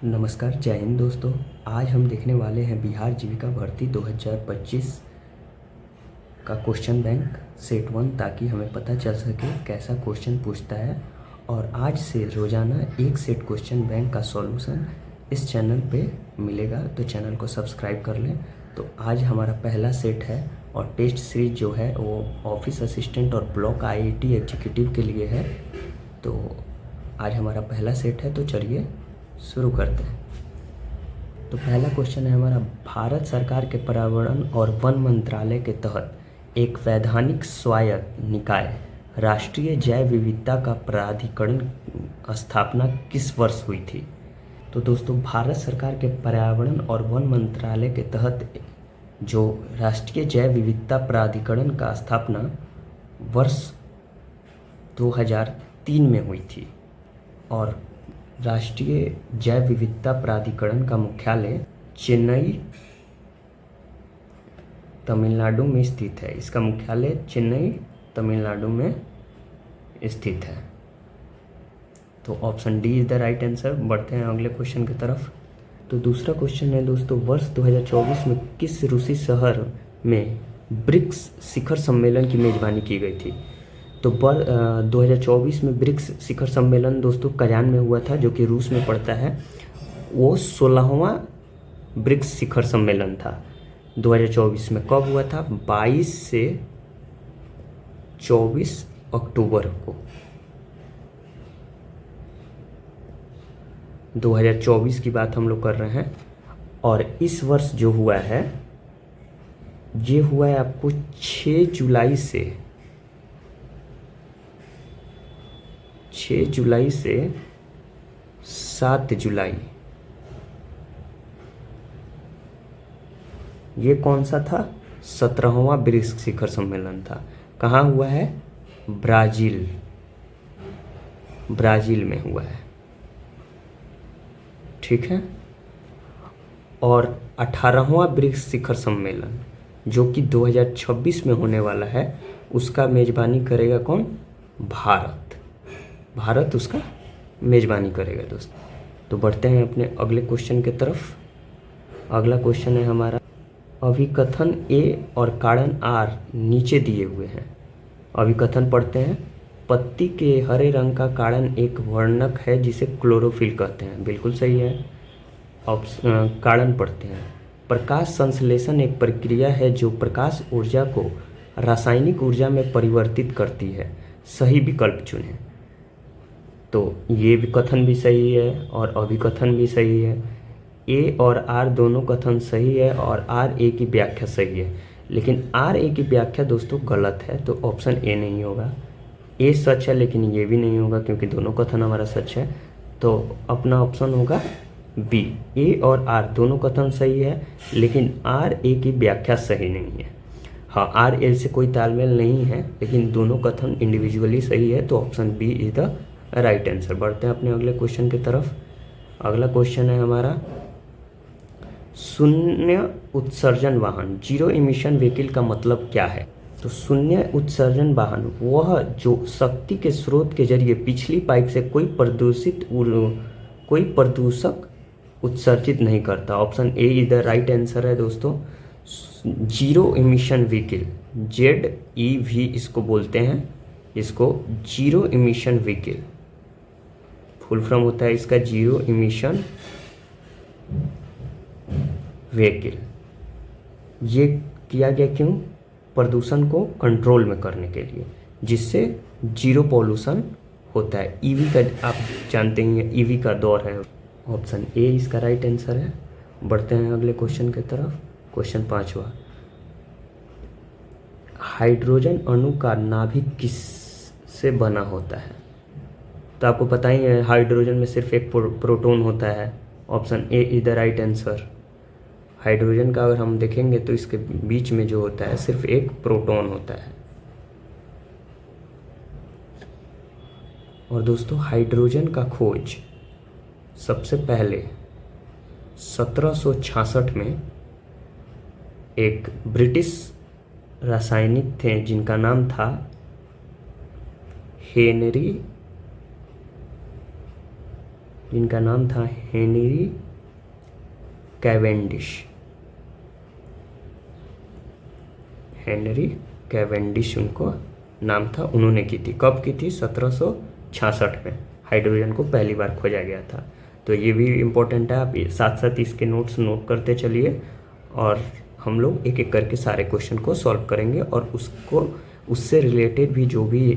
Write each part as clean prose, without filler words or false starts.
नमस्कार, जय हिंद दोस्तों। आज हम देखने वाले हैं बिहार जीविका भर्ती 2025 का क्वेश्चन बैंक सेट 1, ताकि हमें पता चल सके कैसा क्वेश्चन पूछता है। और आज से रोज़ाना एक सेट क्वेश्चन बैंक का सॉल्यूशन इस चैनल पे मिलेगा, तो चैनल को सब्सक्राइब कर लें। तो आज हमारा पहला सेट है और टेस्ट सीरीज जो है वो ऑफिस असिस्टेंट और ब्लॉक आईआईटी एग्जीक्यूटिव के लिए है। तो आज हमारा पहला सेट है, तो चलिए शुरू करते हैं। तो पहला क्वेश्चन है हमारा, भारत सरकार के पर्यावरण और वन मंत्रालय के तहत एक वैधानिक स्वायत्त निकाय राष्ट्रीय जैव विविधता का प्राधिकरण स्थापना किस वर्ष हुई थी? तो दोस्तों, भारत सरकार के पर्यावरण और वन मंत्रालय के तहत जो राष्ट्रीय जैव विविधता प्राधिकरण का स्थापना वर्ष 2003 में हुई थी। और राष्ट्रीय जैव विविधता प्राधिकरण का मुख्यालय चेन्नई, तमिलनाडु में स्थित है। इसका मुख्यालय चेन्नई, तमिलनाडु में स्थित है। तो option D is the right answer. बढ़ते हैं अगले क्वेश्चन की तरफ। तो दूसरा क्वेश्चन है दोस्तों, वर्ष 2024 में किस रूसी शहर में ब्रिक्स शिखर सम्मेलन की मेजबानी की गई थी? तो 2024 में ब्रिक्स शिखर सम्मेलन दोस्तों कजान में हुआ था, जो कि रूस में पड़ता है। वो 16वां ब्रिक्स शिखर सम्मेलन था 2024 में। कब हुआ था? 22 से 24 अक्टूबर को 2024 की बात हम लोग कर रहे हैं। और इस वर्ष जो हुआ है, ये हुआ है आपको 6 जुलाई से 7 जुलाई। ये कौन सा था? 17वां ब्रिक्स शिखर सम्मेलन था। कहाँ हुआ है? ब्राज़ील में हुआ है। ठीक है। और 18वां ब्रिक्स शिखर सम्मेलन जो कि 2026 में होने वाला है, उसका मेजबानी करेगा कौन? भारत उसका मेजबानी करेगा दोस्तों। तो बढ़ते हैं अपने अगले क्वेश्चन की तरफ। अगला क्वेश्चन है हमारा, अभिकथन ए और कारण आर नीचे दिए हुए हैं। अभिकथन पढ़ते हैं। पत्ती के हरे रंग का कारण एक वर्णक है जिसे क्लोरोफिल कहते हैं। बिल्कुल सही है। कारण पढ़ते हैं। प्रकाश संश्लेषण एक प्रक्रिया है जो प्रकाश ऊर्जा को रासायनिक ऊर्जा में परिवर्तित करती है। सही विकल्प चुनें। तो ये भी कथन भी सही है और अभिकथन भी सही है। ए और आर दोनों कथन सही है और आर ए की व्याख्या सही है। लेकिन आर ए की व्याख्या दोस्तों गलत है, तो ऑप्शन ए नहीं होगा। ए सच है लेकिन ये भी नहीं होगा, क्योंकि दोनों कथन हमारा सच है। तो अपना ऑप्शन होगा बी। ए और आर दोनों कथन सही है, लेकिन आर ए की व्याख्या सही नहीं है। हाँ, आर ए से कोई तालमेल नहीं है, लेकिन दोनों कथन इंडिविजुअली सही है। तो option B is the right answer. बढ़ते हैं अपने अगले क्वेश्चन की तरफ। अगला क्वेश्चन है हमारा, शून्य उत्सर्जन वाहन, जीरो इमिशन व्हीकल का मतलब क्या है? तो शून्य उत्सर्जन वाहन वह जो शक्ति के स्रोत के जरिए पिछली पाइप से कोई प्रदूषक उत्सर्जित नहीं करता। Option A is the right answer है दोस्तों। जीरो इमिशन व्हीकल, ZEV इसको बोलते हैं, इसको जीरो इमिशन व्हीकल फुल फॉर्म होता है इसका, जीरो इमिशन व्हीकल। ये किया गया क्यों? प्रदूषण को कंट्रोल में करने के लिए, जिससे जीरो पॉल्यूशन होता है। ईवी का आप जानते ही, ईवी का दौर है। ऑप्शन ए इसका राइट आंसर है। बढ़ते हैं अगले क्वेश्चन की तरफ। क्वेश्चन 5वां, हाइड्रोजन अणु का नाभिक किस से बना होता है? तो आपको पता ही है, हाइड्रोजन में सिर्फ एक प्रोटॉन होता है। Option A is the right answer. Hydrogen का अगर हम देखेंगे तो इसके बीच में जो होता है सिर्फ एक प्रोटॉन होता है। और दोस्तों, हाइड्रोजन का खोज सबसे पहले 1766 में एक ब्रिटिश रासायनिक थे जिनका नाम था हेनरी जिनका नाम था हेनरी कैवेंडिश। हेनरी कैवेंडिश उनको नाम था, उन्होंने की थी। कब की थी? 1766 में हाइड्रोजन को पहली बार खोजा गया था। तो ये भी इम्पोर्टेंट है, आप साथ साथ इसके नोट्स नोट करते चलिए और हम लोग एक एक करके सारे क्वेश्चन को सॉल्व करेंगे और उसको उससे रिलेटेड भी जो भी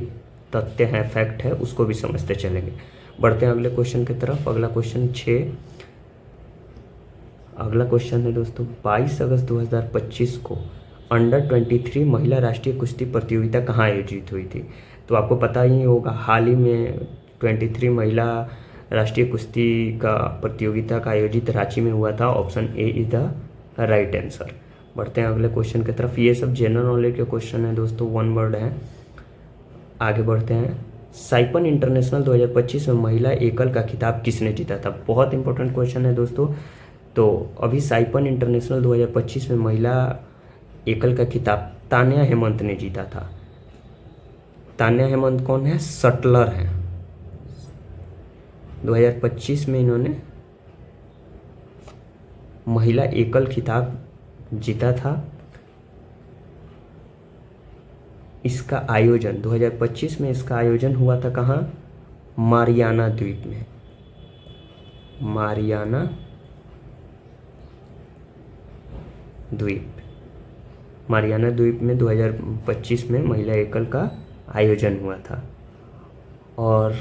तथ्य है, फैक्ट है, उसको भी समझते चलेंगे। बढ़ते हैं अगले क्वेश्चन की तरफ। अगला क्वेश्चन 6। अगला क्वेश्चन है दोस्तों, 22 अगस्त 2025 को अंडर 23 महिला राष्ट्रीय कुश्ती प्रतियोगिता कहाँ आयोजित हुई थी? तो आपको पता ही होगा, हाल ही में 23 महिला राष्ट्रीय कुश्ती का प्रतियोगिता का आयोजित रांची में हुआ था। Option A is the right answer. बढ़ते हैं अगले क्वेश्चन की तरफ। ये सब जनरल नॉलेज के क्वेश्चन है दोस्तों, वन वर्ड है। आगे बढ़ते हैं। साइपन इंटरनेशनल 2025 में महिला एकल का खिताब किसने जीता था? बहुत इंपॉर्टेंट क्वेश्चन है दोस्तों। तो अभी साइपन इंटरनेशनल 2025 में महिला एकल का खिताब तान्या हेमंत ने जीता था। तान्या हेमंत कौन है? शटलर हैं। 2025 में इन्होंने महिला एकल खिताब जीता था। इसका आयोजन 2025 में इसका आयोजन हुआ था कहाँ? मारियाना द्वीप में। मारियाना द्वीप, मारियाना द्वीप में 2025 में महिला एकल का आयोजन हुआ था। और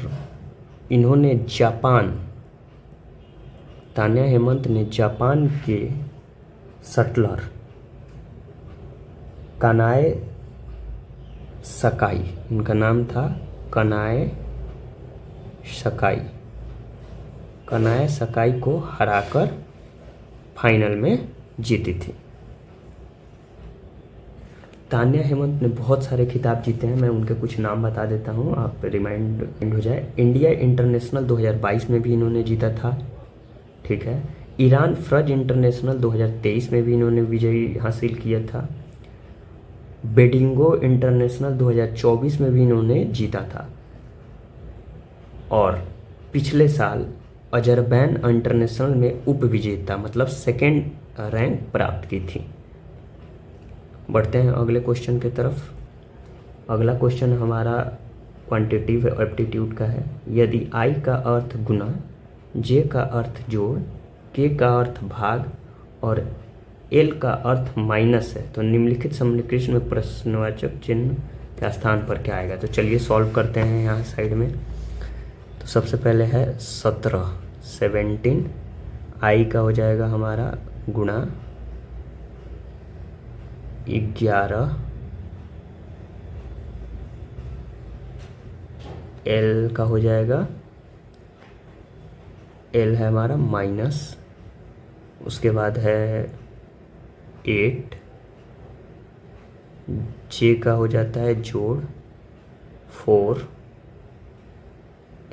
इन्होंने जापान, तान्या हेमंत ने जापान के शटलर कानाए सकाई, इनका नाम था कानाए सकाई, कानाए सकाई को हराकर फाइनल में जीती थी। तान्या हेमंत ने बहुत सारे खिताब जीते हैं, मैं उनके कुछ नाम बता देता हूँ, आप रिमाइंड हो जाए। इंडिया इंटरनेशनल 2022 में भी इन्होंने जीता था, ठीक है। ईरान फ्रज इंटरनेशनल 2023 में भी इन्होंने विजयी हासिल किया था। बेडिंगो इंटरनेशनल 2024 में भी इन्होंने जीता था। और पिछले साल अजरबैन इंटरनेशनल में उप विजेता मतलब सेकेंड रैंक प्राप्त की थी। बढ़ते हैं अगले क्वेश्चन की तरफ। अगला क्वेश्चन हमारा क्वांटिटिव एप्टीट्यूड का है। यदि आई का अर्थ गुना, जे का अर्थ जोड़, के का अर्थ भाग और एल का अर्थ माइनस है तो निम्नलिखित सन्निकर्ष में प्रश्नवाचक चिन्ह के स्थान पर क्या आएगा? तो चलिए सॉल्व करते हैं यहाँ साइड में। तो सबसे पहले है 17 आई का हो जाएगा हमारा गुणा 11, एल का हो जाएगा, एल है हमारा माइनस, उसके बाद है 8, जे का हो जाता है जोड़ 4,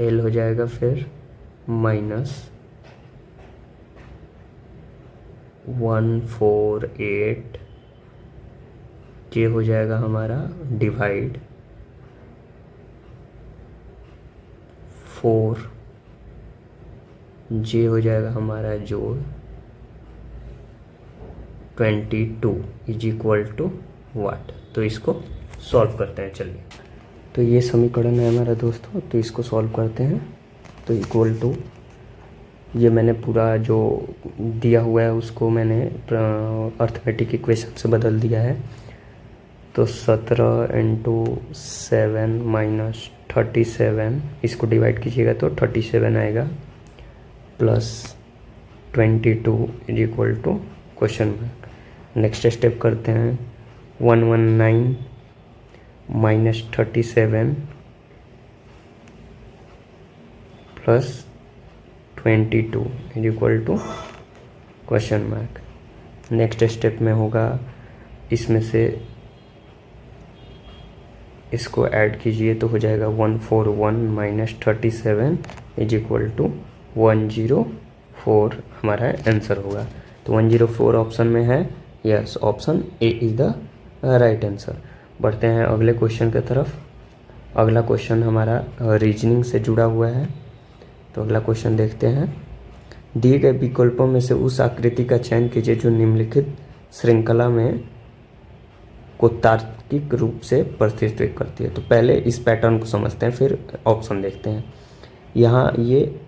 एल हो जाएगा फिर माइनस 148, जे हो जाएगा हमारा डिवाइड 4, जे हो जाएगा हमारा जोड़ 22 इज इक्वल टू वाट। तो इसको सॉल्व करते हैं चलिए। तो ये समीकरण है हमारा दोस्तों, तो इसको सॉल्व करते हैं। तो इक्वल टू, ये मैंने पूरा जो दिया हुआ है उसको मैंने अर्थमेटिक इक्वेशन से बदल दिया है। तो 17 × 7 माइनस 37, इसको डिवाइड कीजिएगा तो 37 आएगा, plus 22 is equal to question mark. Next step करते हैं। 119 minus 37 plus 22 is equal to question mark. Next step में होगा, इसमें से इसको ऐड कीजिए तो हो जाएगा 141 माइनस 37 इज इक्वल टू 104 हमारा आंसर होगा। तो 104 ऑप्शन में है, yes, option A is the right answer. बढ़ते हैं अगले क्वेश्चन की तरफ। अगला क्वेश्चन हमारा रीजनिंग से जुड़ा हुआ है। तो अगला क्वेश्चन देखते हैं। दिए गए विकल्पों में से उस आकृति का चयन कीजिए जो निम्नलिखित श्रृंखला में को तार्किक रूप से प्रतिनिधित्व करती है। तो पहले इस पैटर्न को समझते हैं, फिर ऑप्शन देखते हैं। यहाँ ये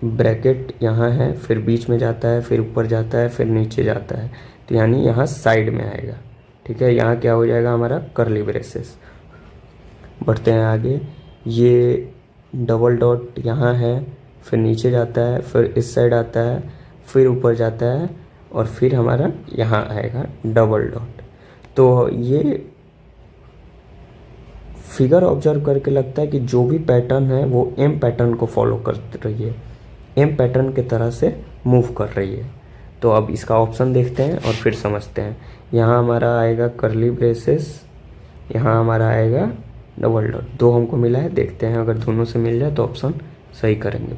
ब्रैकेट यहाँ है, फिर बीच में जाता है, फिर ऊपर जाता है, फिर नीचे जाता है, तो यानी यहाँ साइड में आएगा। ठीक है, यहाँ क्या हो जाएगा हमारा कर्ली ब्रेसेस। बढ़ते हैं आगे, ये डबल डॉट यहाँ है, फिर नीचे जाता है, फिर इस साइड आता है, फिर ऊपर जाता है, और फिर हमारा यहाँ आएगा डबल डॉट। तो ये फिगर ऑब्जर्व करके लगता है कि जो भी पैटर्न है वो एम पैटर्न को फॉलो कर रही है, एम पैटर्न के तरह से मूव कर रही है। तो अब इसका ऑप्शन देखते हैं और फिर समझते हैं। यहाँ हमारा आएगा कर्ली ब्रेसेस, यहाँ हमारा आएगा डबल डॉट। दो हमको मिला है, देखते हैं अगर दोनों से मिल जाए तो ऑप्शन सही करेंगे।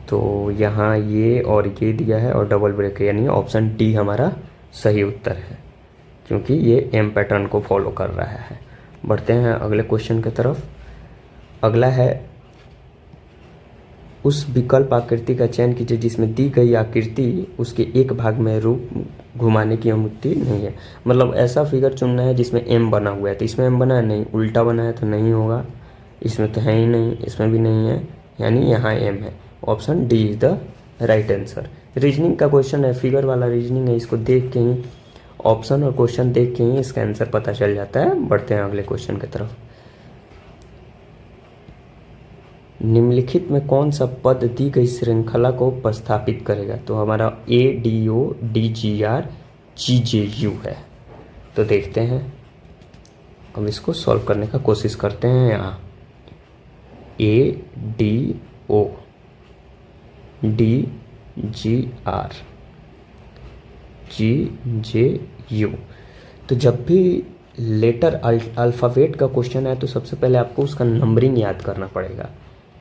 तो यहाँ ये और ये दिया है और डबल ब्रेक, यानी ऑप्शन डी हमारा सही उत्तर है, क्योंकि ये एम पैटर्न को फॉलो कर रहा है। बढ़ते हैं अगले क्वेश्चन की तरफ। अगला है, उस विकल्प आकृति का चयन कीजिए जिसमें दी गई आकृति उसके एक भाग में रूप घुमाने की अनुमति नहीं है। मतलब ऐसा फिगर चुनना है जिसमें एम बना हुआ है, तो इसमें एम बना है नहीं, उल्टा बना है तो नहीं होगा, इसमें तो है ही नहीं, इसमें भी नहीं है, यानी यहाँ एम है। Option D is the right answer. Reasoning का क्वेश्चन है, फिगर वाला रीजनिंग है, इसको देख के ही, ऑप्शन और क्वेश्चन देख के ही इसका आंसर पता चल जाता है। बढ़ते हैं अगले क्वेश्चन की तरफ। निम्नलिखित में कौन सा पद दी गई श्रृंखला को प्रतिस्थापित करेगा? तो हमारा ADO DGR GJU है। तो देखते हैं, अब इसको सॉल्व करने का कोशिश करते हैं। यहाँ ADO DGR GJU। तो जब भी लेटर अल्फ़ाबेट का क्वेश्चन है तो सबसे पहले आपको उसका नंबरिंग याद करना पड़ेगा,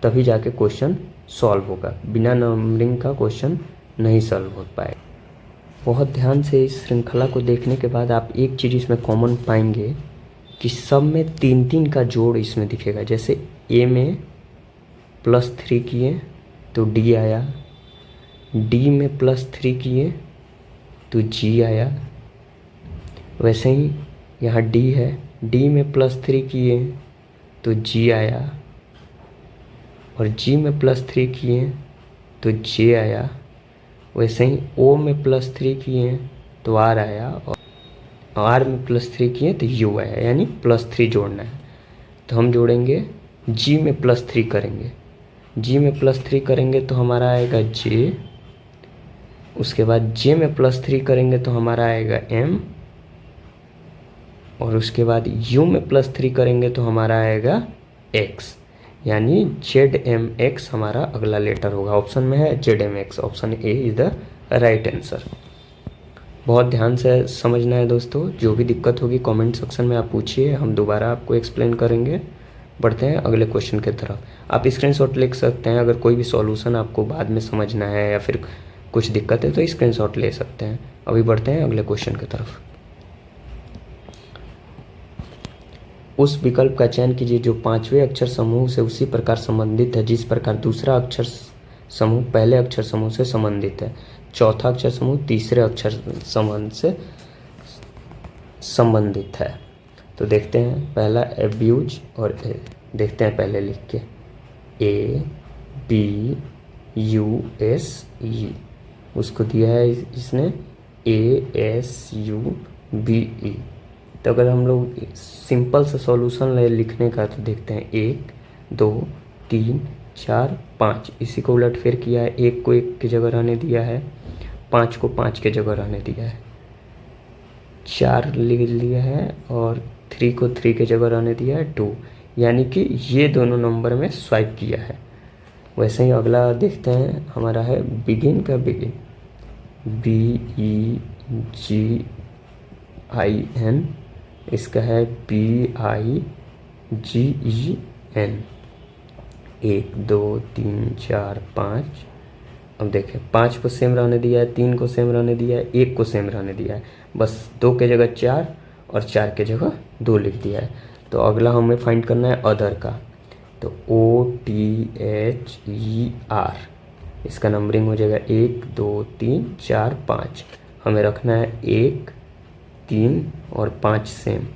तभी जाके क्वेश्चन सॉल्व होगा। बिना नंबरिंग का क्वेश्चन नहीं सॉल्व हो पाएगा। बहुत ध्यान से इस श्रृंखला को देखने के बाद आप एक चीज़ इसमें कॉमन पाएंगे कि सब में 3-3 का जोड़ इसमें दिखेगा। जैसे ए में +3 किए तो डी आया, डी में +3 किए तो जी आया। वैसे ही यहाँ डी है, डी में +3 किए तो जी आया, और जी में +3 किए तो जे आया। वैसे ही ओ में +3 किए तो आर आया, और आर में +3 किए तो यू आया, यानी +3 जोड़ना है। तो हम जोड़ेंगे, जी में +3 करेंगे, जी में +3 करेंगे तो हमारा आएगा जे, उसके बाद जे में +3 करेंगे तो हमारा आएगा एम, और उसके बाद यू में +3 करेंगे तो हमारा आएगा एक्स, यानी ZMX हमारा अगला लेटर होगा। ऑप्शन में है ZMX, option A is the right answer. बहुत ध्यान से समझना है दोस्तों, जो भी दिक्कत होगी कमेंट सेक्शन में आप पूछिए, हम दोबारा आपको एक्सप्लेन करेंगे। बढ़ते हैं अगले क्वेश्चन की तरफ। आप स्क्रीनशॉट लिख सकते हैं, अगर कोई भी सॉल्यूशन आपको बाद में समझना है या फिर कुछ दिक्कत है तो स्क्रीनशॉट ले सकते हैं। अभी बढ़ते हैं अगले क्वेश्चन की तरफ। उस विकल्प का चयन कीजिए जो 5वें अक्षर समूह से उसी प्रकार संबंधित है जिस प्रकार दूसरा अक्षर समूह पहले अक्षर समूह से संबंधित है, चौथा अक्षर समूह तीसरे अक्षर संबंध से संबंधित है। तो देखते हैं, पहला एब्यूज और ए, देखते हैं पहले लिख के, ABUSE, उसको दिया है इसने ASUBE। तो अगर हम लोग सिंपल सा सॉल्यूशन ले लिखने का तो देखते हैं 1 2 3 4 5, इसी को उलट फेर किया है, 1 को 1 की जगह रहने दिया है, 5 को 5 की जगह रहने दिया है, 4 लिख लिया है और 3 को 3 की जगह रहने दिया है 2, यानी कि ये दोनों नंबर में स्वाइप किया है। वैसे ही अगला देखते हैं, हमारा है बिगिन का बिगिन, BEGIN, इसका है BIGEN। 1 2 3 4 5, अब देखें 5 को सेम रहने दिया है, 3 को सेम रहने दिया है, 1 को सेम रहने दिया है, बस 2 के जगह 4 और 4 के जगह 2 लिख दिया है। तो अगला हमें फाइंड करना है अदर का, तो OTHER, इसका नंबरिंग हो जाएगा 1 2 3 4 5। हमें रखना है 1 3 और 5 सेम,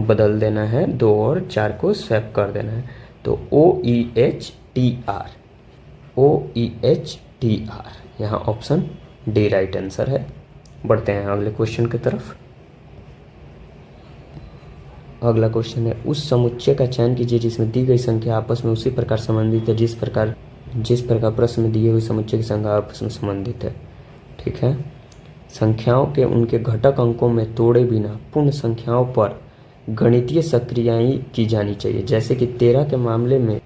बदल देना है 2 और 4 को स्वैप कर देना है। तो OEHTR, OEHTR, यहाँ ऑप्शन डी राइट आंसर है। बढ़ते हैं अगले क्वेश्चन की तरफ। अगला क्वेश्चन है, उस समुच्चय का चयन कीजिए जिसमें दी गई संख्या आपस में उसी प्रकार संबंधित है जिस प्रकार प्रश्न में दिए हुए समुच्चय की संख्या आपस में संबंधित है। ठीक है, संख्याओं के उनके घटक अंकों में तोड़े बिना पूर्ण संख्याओं पर गणितीय सक्रियाएं की जानी चाहिए। जैसे कि 13 के मामले में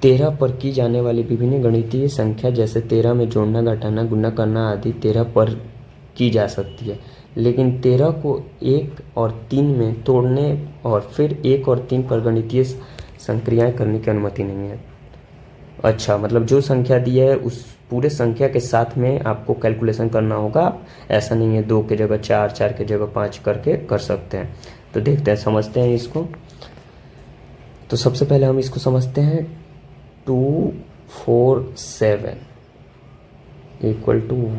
13 पर की जाने वाली विभिन्न गणितीय संख्या जैसे 13 में जोड़ना, घटाना, गुणा करना आदि 13 पर की जा सकती है, लेकिन 13 को 1 और 3 में तोड़ने और फिर 1 और 3 पर गणितीय संक्रियाएं करने की अनुमति नहीं है। अच्छा, मतलब जो संख्या दी है उस पूरे संख्या के साथ में आपको कैलकुलेशन करना होगा। ऐसा नहीं है 2 के जगह 4, 4 के जगह 5 करके कर सकते हैं। तो देखते हैं, समझते हैं इसको। तो सबसे पहले हम इसको समझते हैं। 2 4 7 इक्वल टू,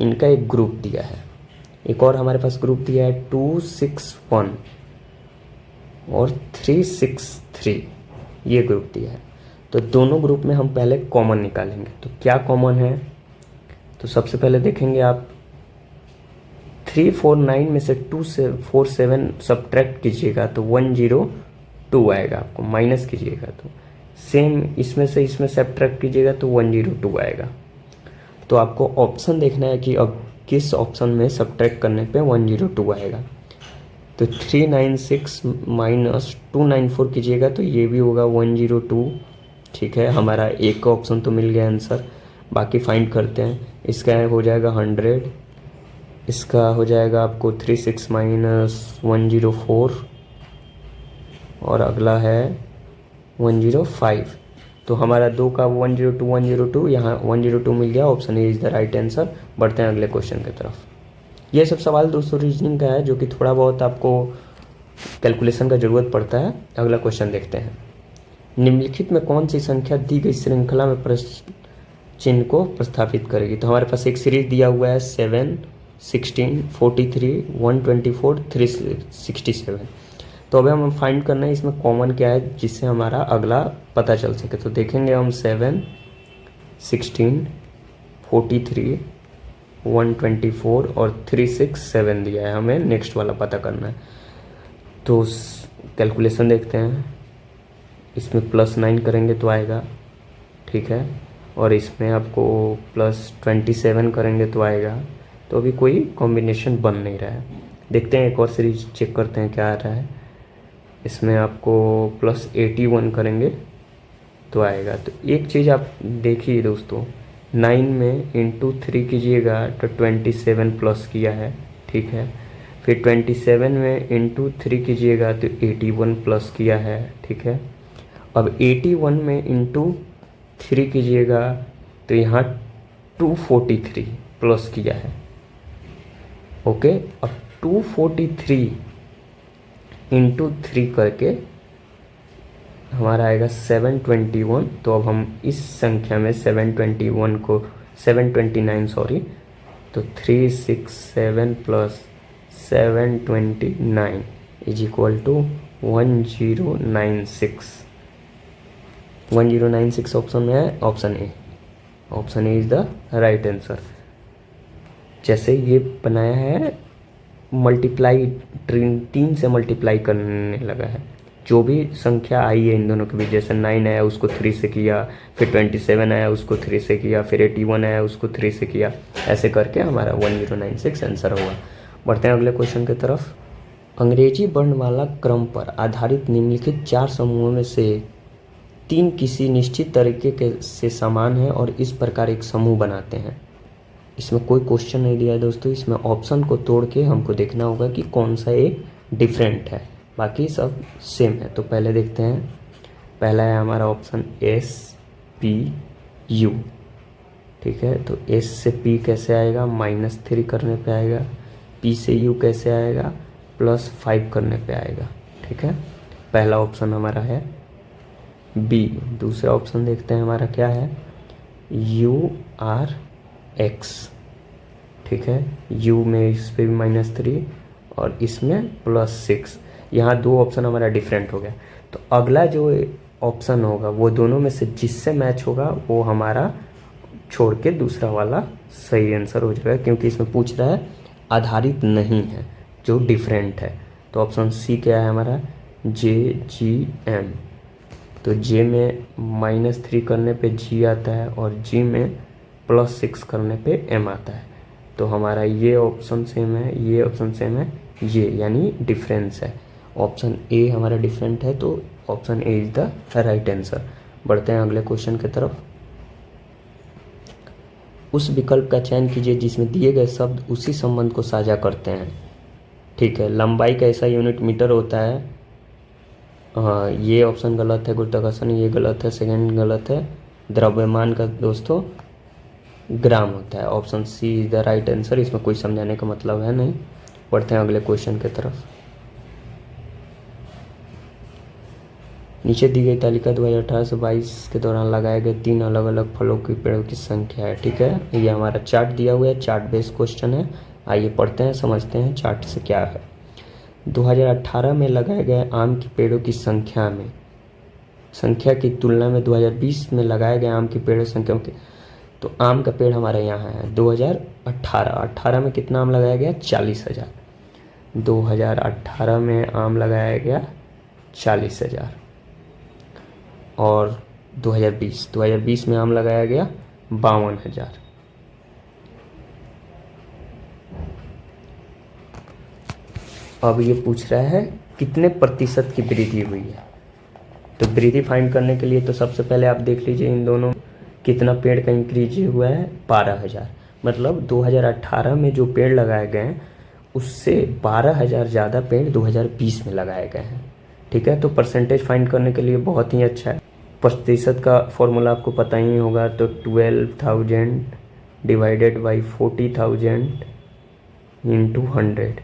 इनका एक ग्रुप दिया है। एक और हमारे पास ग्रुप दिया है 2 6 1 और 3 6 3, ये ग्रुप दिया है। तो दोनों ग्रुप में हम पहले कॉमन निकालेंगे। तो क्या कॉमन है, तो सबसे पहले देखेंगे आप 3 4 9 में से 2 से 4 7 सब्ट्रैक्ट कीजिएगा तो 102 आएगा, आपको माइनस कीजिएगा तो सेम इसमें से इसमें सब्ट्रैक्ट कीजिएगा तो 102 आएगा। तो आपको ऑप्शन देखना है कि अब किस ऑप्शन में सब्ट्रैक्ट करने पे 102 आएगा। तो 396 माइनस 294 कीजिएगा तो ये भी होगा 102। ठीक है, हमारा एक का ऑप्शन तो मिल गया आंसर। बाकी फाइंड करते हैं। इसका हो जाएगा 100, इसका हो जाएगा आपको 36 माइनस 104 और अगला है 105। तो हमारा 2 का 102 यहाँ 102 मिल गया। Option A is the right answer. बढ़ते हैं अगले क्वेश्चन की तरफ। ये सब सवाल दोस्तों रीजनिंग का है, जो कि थोड़ा बहुत आपको कैलकुलेशन का ज़रूरत पड़ता है। अगला क्वेश्चन देखते हैं। निम्नलिखित में कौन सी संख्या दी गई श्रृंखला में प्रश्न चिन्ह को प्रस्थापित करेगी। तो हमारे पास एक सीरीज दिया हुआ है 7 16 43 124 367। तो अभी हम फाइंड करना है इसमें कॉमन क्या है जिससे हमारा अगला पता चल सके। तो देखेंगे हम 7 16 43 124 और 367 दिया है, हमें नेक्स्ट वाला पता करना है। तो कैलकुलेशन देखते हैं। इसमें +9 करेंगे तो आएगा, ठीक है, और इसमें आपको +27 करेंगे तो आएगा। तो अभी कोई कॉम्बिनेशन बन नहीं रहा है। देखते हैं एक और सीरीज चेक करते हैं क्या आ रहा है। इसमें आपको +81 करेंगे तो आएगा। तो एक चीज़ आप देखिए दोस्तों, 9 में इंटू 3 कीजिएगा तो 27 प्लस किया है, ठीक है। फिर 27 में इंटू 3 कीजिएगा तो 81 प्लस किया है, ठीक है। अब 81 में इंटू 3 कीजिएगा तो यहाँ 243 प्लस किया है, ओके। अब 243 इंटू 3 करके हमारा आएगा 721। तो अब हम इस संख्या में 721 को 729 सॉरी, तो 367 plus 729 is equal to 1096। 1096 option में है, option A. Option A is the right answer. जैसे ये बनाया है मल्टीप्लाई, 3 से मल्टीप्लाई करने लगा है। जो भी संख्या आई है इन दोनों के बीच, जैसे 9 आया उसको 3 से किया, फिर 27 आया उसको 3 से किया, फिर 81 आया उसको 3 से किया, ऐसे करके हमारा 1096 आंसर होगा। बढ़ते हैं अगले क्वेश्चन की तरफ। अंग्रेजी वर्णमाला क्रम पर आधारित निम्नलिखित 4 समूहों में से 3 किसी निश्चित तरीके के से समान है और इस प्रकार एक समूह बनाते हैं। इसमें कोई क्वेश्चन नहीं दिया है दोस्तों, इसमें ऑप्शन को तोड़ के हमको देखना होगा कि कौन सा एक डिफरेंट है, बाकी सब सेम है। तो पहले देखते हैं। पहला है हमारा ऑप्शन SPU, ठीक है। तो S से P कैसे आएगा, -3 करने पे आएगा। P से U कैसे आएगा, +5 करने पे आएगा। ठीक है, पहला ऑप्शन हमारा है बी। दूसरा ऑप्शन देखते हैं हमारा क्या है, URX। ठीक है, U में इस पे भी -3 और इसमें +6। यहाँ 2 ऑप्शन हमारा डिफरेंट हो गया। तो अगला जो ऑप्शन होगा वो दोनों में से जिससे मैच होगा वो हमारा छोड़ के दूसरा वाला सही आंसर हो जाएगा, क्योंकि इसमें पूछ रहा है आधारित नहीं है, जो डिफरेंट है। तो ऑप्शन सी क्या है हमारा, JGM। तो J में -3 करने पे G आता है और G में +6 करने पे M आता है। तो हमारा ये ऑप्शन सेम है, ये ऑप्शन सेम है, ये यानी डिफरेंस है। ऑप्शन ए हमारा डिफरेंट है, तो option A is the right answer. बढ़ते हैं अगले क्वेश्चन की तरफ। उस विकल्प का चयन कीजिए जिसमें दिए गए शब्द उसी संबंध को साझा करते हैं। ठीक है, लंबाई का ऐसा यूनिट मीटर होता है। हाँ, ये ऑप्शन गलत है, गुरुत्वाकर्षण ये गलत है, सेकंड गलत है। द्रव्यमान का दोस्तों ग्राम होता है। Option C is the right answer, इसमें कोई समझाने का मतलब है नहीं। बढ़ते हैं अगले क्वेश्चन की तरफ। नीचे दी गई तालिका 2018 से 22 के दौरान लगाए गए 3 अलग अलग फलों के पेड़ों की संख्या है। ठीक है, ये हमारा चार्ट दिया हुआ है, चार्ट बेस्ड क्वेश्चन है। आइए पढ़ते हैं, समझते हैं चार्ट से क्या है। 2018 में लगाए गए आम के पेड़ों की संख्या की तुलना में 2020 में लगाए गए आम के पेड़ों की संख्या के, तो आम का पेड़ हमारे यहाँ है 2018 में कितना आम लगाया गया, 40,000। 2018 में आम लगाया गया 40,000। और 2020 में आम लगाया गया 52,000। अब ये पूछ रहा है कितने प्रतिशत की वृद्धि हुई है। तो वृद्धि फाइंड करने के लिए तो सबसे पहले आप देख लीजिए इन दोनों कितना पेड़ का इंक्रीज हुआ है, 12,000। मतलब 2018 में जो पेड़ लगाए गए हैं उससे 12,000 ज़्यादा पेड़ 2020 में लगाए गए हैं। ठीक है, तो परसेंटेज फाइंड करने के लिए बहुत ही अच्छा है। प्रतिशत का फॉर्मूला आपको पता ही होगा, तो 12,000 डिवाइडेड बाई 40,000 इंटू 100।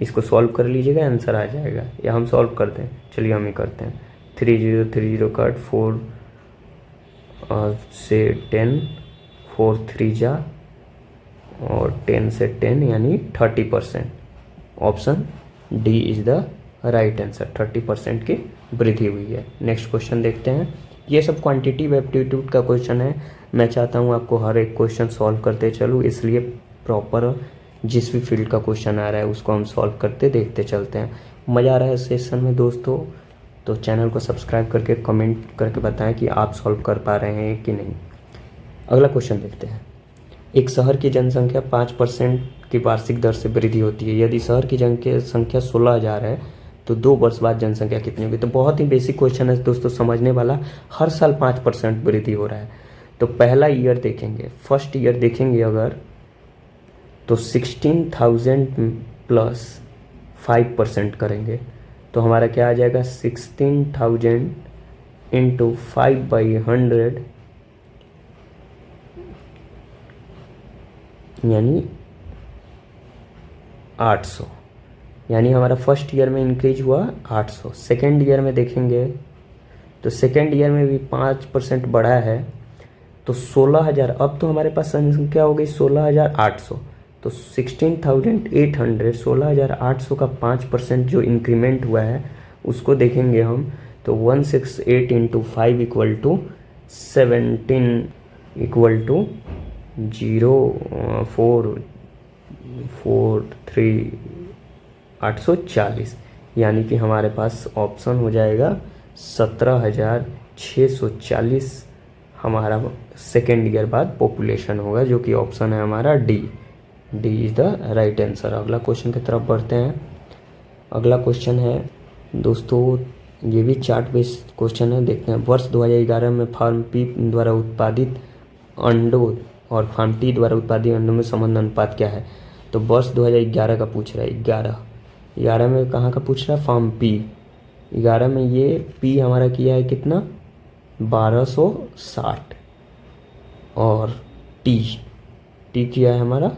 इसको सॉल्व कर लीजिएगा, आंसर आ जाएगा। या हम सॉल्व करते हैं, चलिए हम ही करते हैं। 3030 कट 4 से 10, 4 3 जा और 10 से 10 यानी 30%। Option D is the right answer. 30% की वृद्धि हुई है। नेक्स्ट क्वेश्चन देखते हैं। ये सब क्वांटिटिव एप्टीट्यूड का क्वेश्चन है। मैं चाहता हूँ आपको हर एक क्वेश्चन सॉल्व करते चलूँ, इसलिए प्रॉपर जिस भी फील्ड का क्वेश्चन आ रहा है उसको हम सॉल्व करते देखते चलते हैं। मज़ा आ रहा है सेशन में दोस्तों, तो चैनल को सब्सक्राइब करके कमेंट करके बताएं कि आप सॉल्व कर पा रहे हैं कि नहीं। अगला क्वेश्चन देखते हैं। एक शहर की जनसंख्या 5% की वार्षिक दर से वृद्धि होती है। यदि शहर की जनसंख्या 16,000 है तो 2 वर्ष बाद जनसंख्या कितनी होगी। तो बहुत ही बेसिक क्वेश्चन है दोस्तों, समझने वाला। हर साल 5% वृद्धि हो रहा है। तो पहला ईयर देखेंगे, फर्स्ट ईयर देखेंगे अगर, तो 16,000 प्लस 5% करेंगे तो हमारा क्या आ जाएगा, 16,000 इंटू 5/100 यानी 800। यानी हमारा फर्स्ट ईयर में इंक्रीज हुआ 800। सेकेंड ईयर में देखेंगे तो सेकेंड ईयर में भी 5% बढ़ा है, तो 16,000। अब तो हमारे पास संख्या हो गई 16,800। तो 16,800, 16,800 का 5% जो इंक्रीमेंट हुआ है उसको देखेंगे हम, तो 168 into 5 equal to 17 equal to 0.443 यानी कि हमारे पास ऑप्शन हो जाएगा 17,640 हमारा सेकेंड ईयर बाद पॉपुलेशन होगा, जो कि ऑप्शन है हमारा D. D is the right answer. अगला क्वेश्चन की तरफ बढ़ते हैं। अगला क्वेश्चन है दोस्तों, ये भी चार्ट बेस्ड क्वेश्चन है। देखते हैं। वर्ष 2011 में फार्म पी द्वारा उत्पादित अंडों और फार्म टी द्वारा उत्पादित अंडों में संबंध अनुपात क्या है। तो वर्ष 2011 का पूछ रहा है। 11 में कहाँ का पूछ रहा है, फार्म पी। 11 में ये पी हमारा किया है कितना, 1260। और टी किया है हमारा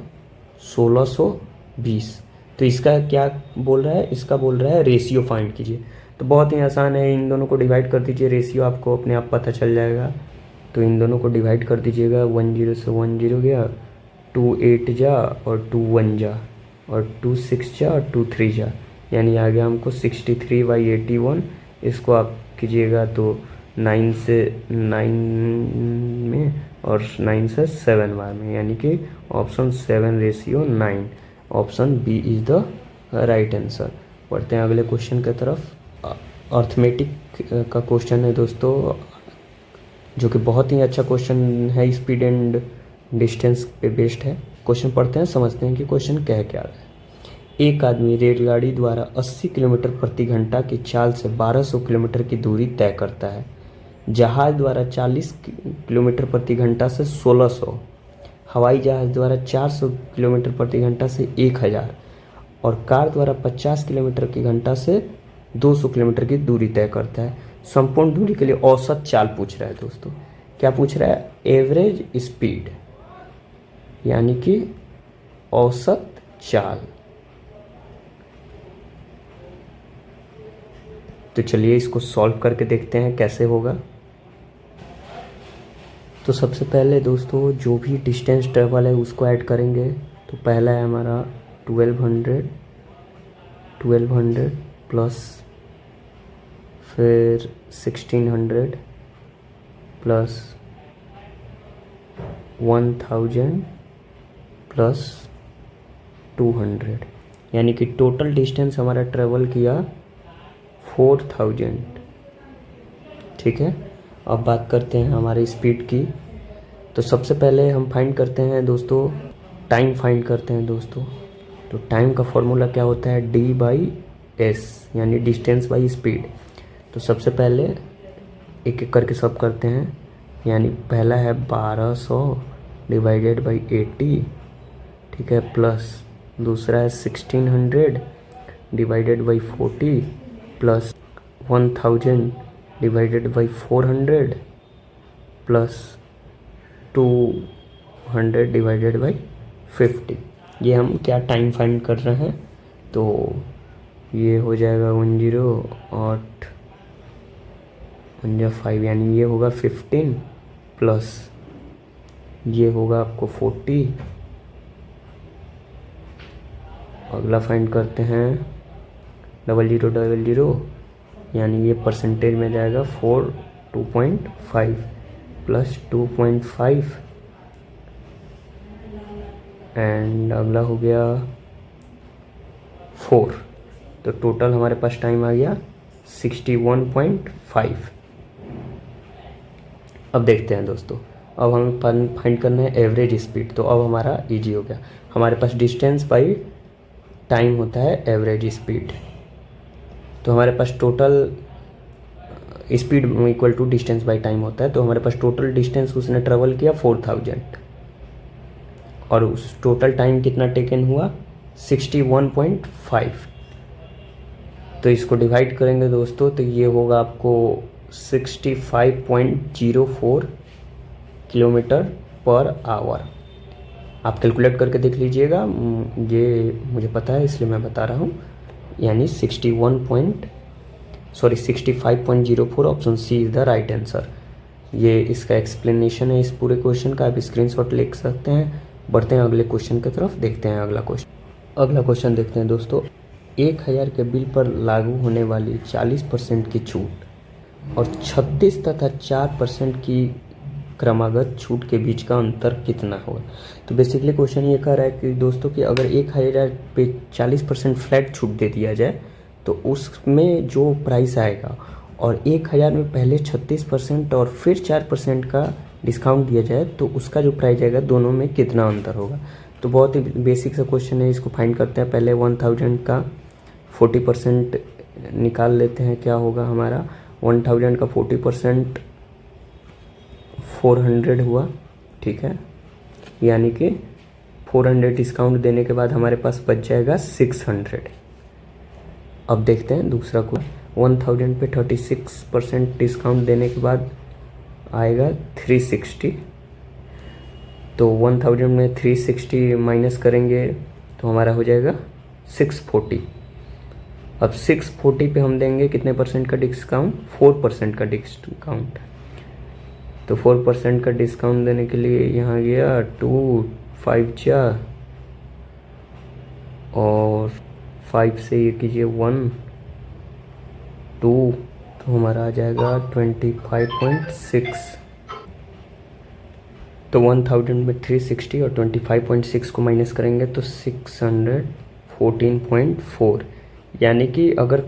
1620। तो इसका क्या बोल रहा है, इसका बोल रहा है रेशियो फाइंड कीजिए। तो बहुत ही आसान है, इन दोनों को डिवाइड कर दीजिए, रेशियो आपको अपने आप पता चल जाएगा। तो इन दोनों को डिवाइड कर दीजिएगा, 10 से 10 गया, 2 8 जा और 2 1 जा और 2 6 जा और 2 3 जा, यानी आ गया हमको 63/81। इसको आप कीजिएगा तो 9 से 9 में और 9 से 7 बार में, यानी कि option 7:9, option B is the right answer. बढ़ते हैं अगले क्वेश्चन की तरफ। अर्थमेटिक का क्वेश्चन है दोस्तों, जो कि बहुत ही अच्छा क्वेश्चन है, स्पीड एंड डिस्टेंस पे बेस्ड है। क्वेश्चन पढ़ते हैं, समझते हैं कि क्वेश्चन कह क्या रहा है। एक आदमी रेलगाड़ी द्वारा 80 किलोमीटर प्रति घंटा की चाल से 1200 किलोमीटर की दूरी तय करता है। जहाज द्वारा 40 किलोमीटर प्रति घंटा से 1600, हवाई जहाज द्वारा 400 किलोमीटर प्रति घंटा से 1000 और कार द्वारा 50 किलोमीटर की घंटा से 200 किलोमीटर की दूरी तय करता है। संपूर्ण दूरी के लिए औसत चाल पूछ रहा है दोस्तों। क्या पूछ रहा है? एवरेज स्पीड, यानी कि औसत चाल। तो चलिए इसको सॉल्व करके देखते हैं कैसे होगा। तो सबसे पहले दोस्तों जो भी डिस्टेंस ट्रेवल है उसको ऐड करेंगे। तो पहला है हमारा 1200 प्लस फिर 1600 प्लस 1000 प्लस 200, यानी कि टोटल डिस्टेंस हमारा ट्रेवल किया 4000। ठीक है, अब बात करते हैं हमारे स्पीड की। तो सबसे पहले हम फाइंड करते हैं दोस्तों, टाइम फाइंड करते हैं दोस्तों। तो टाइम का फॉर्मूला क्या होता है? D/S, यानी डिस्टेंस बाई स्पीड। तो सबसे पहले एक एक करके सब करते हैं, यानी पहला है 1200 डिवाइडेड बाई 80, ठीक है, प्लस दूसरा है 1600 divided by 40 plus 1000 divided by 400 plus 200 divided by 50। ये हम क्या टाइम फाइंड कर रहे हैं? तो ये हो जाएगा 10 और 1 यानी ये होगा 15 प्लस ये होगा आपको 40। अगला फाइंड करते हैं 0000, यानी ये परसेंटेज में जाएगा 2.5 प्लस 2.5 एंड अगला हो गया 4। तो टोटल हमारे पास टाइम आ गया 61.5। अब देखते हैं दोस्तों, अब हमें फाइंड करना है एवरेज स्पीड। तो अब हमारा इजी हो गया, हमारे पास डिस्टेंस बाई टाइम होता है एवरेज स्पीड। तो हमारे पास total speed equal to distance by time होता है। तो हमारे पास टोटल डिस्टेंस उसने ट्रेवल किया 4000 और उस टोटल टाइम कितना टेकन हुआ 61.5। तो इसको डिवाइड करेंगे दोस्तों, तो ये होगा आपको 65.04 किलोमीटर पर आवर। आप कैलकुलेट करके देख लीजिएगा, ये मुझे पता है इसलिए मैं बता रहा हूँ, यानी 65.04, option C is the right answer. ये इसका एक्सप्लेनेशन है इस पूरे क्वेश्चन का, आप स्क्रीनशॉट ले सकते हैं। बढ़ते हैं अगले क्वेश्चन की तरफ, देखते हैं अगला क्वेश्चन देखते हैं दोस्तों। 1000 के बिल पर लागू होने वाली 40% की छूट और 36 तथा 4% की क्रमागत छूट के बीच का अंतर कितना होगा? तो बेसिकली क्वेश्चन ये कह रहा है कि दोस्तों कि अगर 1000 पे 40% फ्लैट छूट दे दिया जाए तो उसमें जो प्राइस आएगा, और 1000 में पहले 36% और फिर 4% का डिस्काउंट दिया जाए तो उसका जो प्राइस आएगा, दोनों में कितना अंतर होगा? तो बहुत ही बेसिक सा क्वेश्चन है, इसको फाइंड करते हैं। पहले 1000 का 40% निकाल लेते हैं, क्या होगा हमारा 1000 का 40% 400 हुआ, ठीक है, यानी कि 400 डिस्काउंट देने के बाद हमारे पास बच जाएगा 600। अब देखते हैं दूसरा को, 1000 पे 36% डिस्काउंट देने के बाद आएगा 360। तो 1000 में 360 माइनस करेंगे तो हमारा हो जाएगा 640। अब 640 पे हम देंगे कितने परसेंट का डिस्काउंट, 4% का डिस्काउंट। तो 4% का डिस्काउंट देने के लिए यहाँ गया 2 5 जा और 5 से ये कीजिए 1 2, तो हमारा आ जाएगा 25.6। तो 1000 में 360 और 25.6 को माइनस करेंगे तो 614.4, यानी कि अगर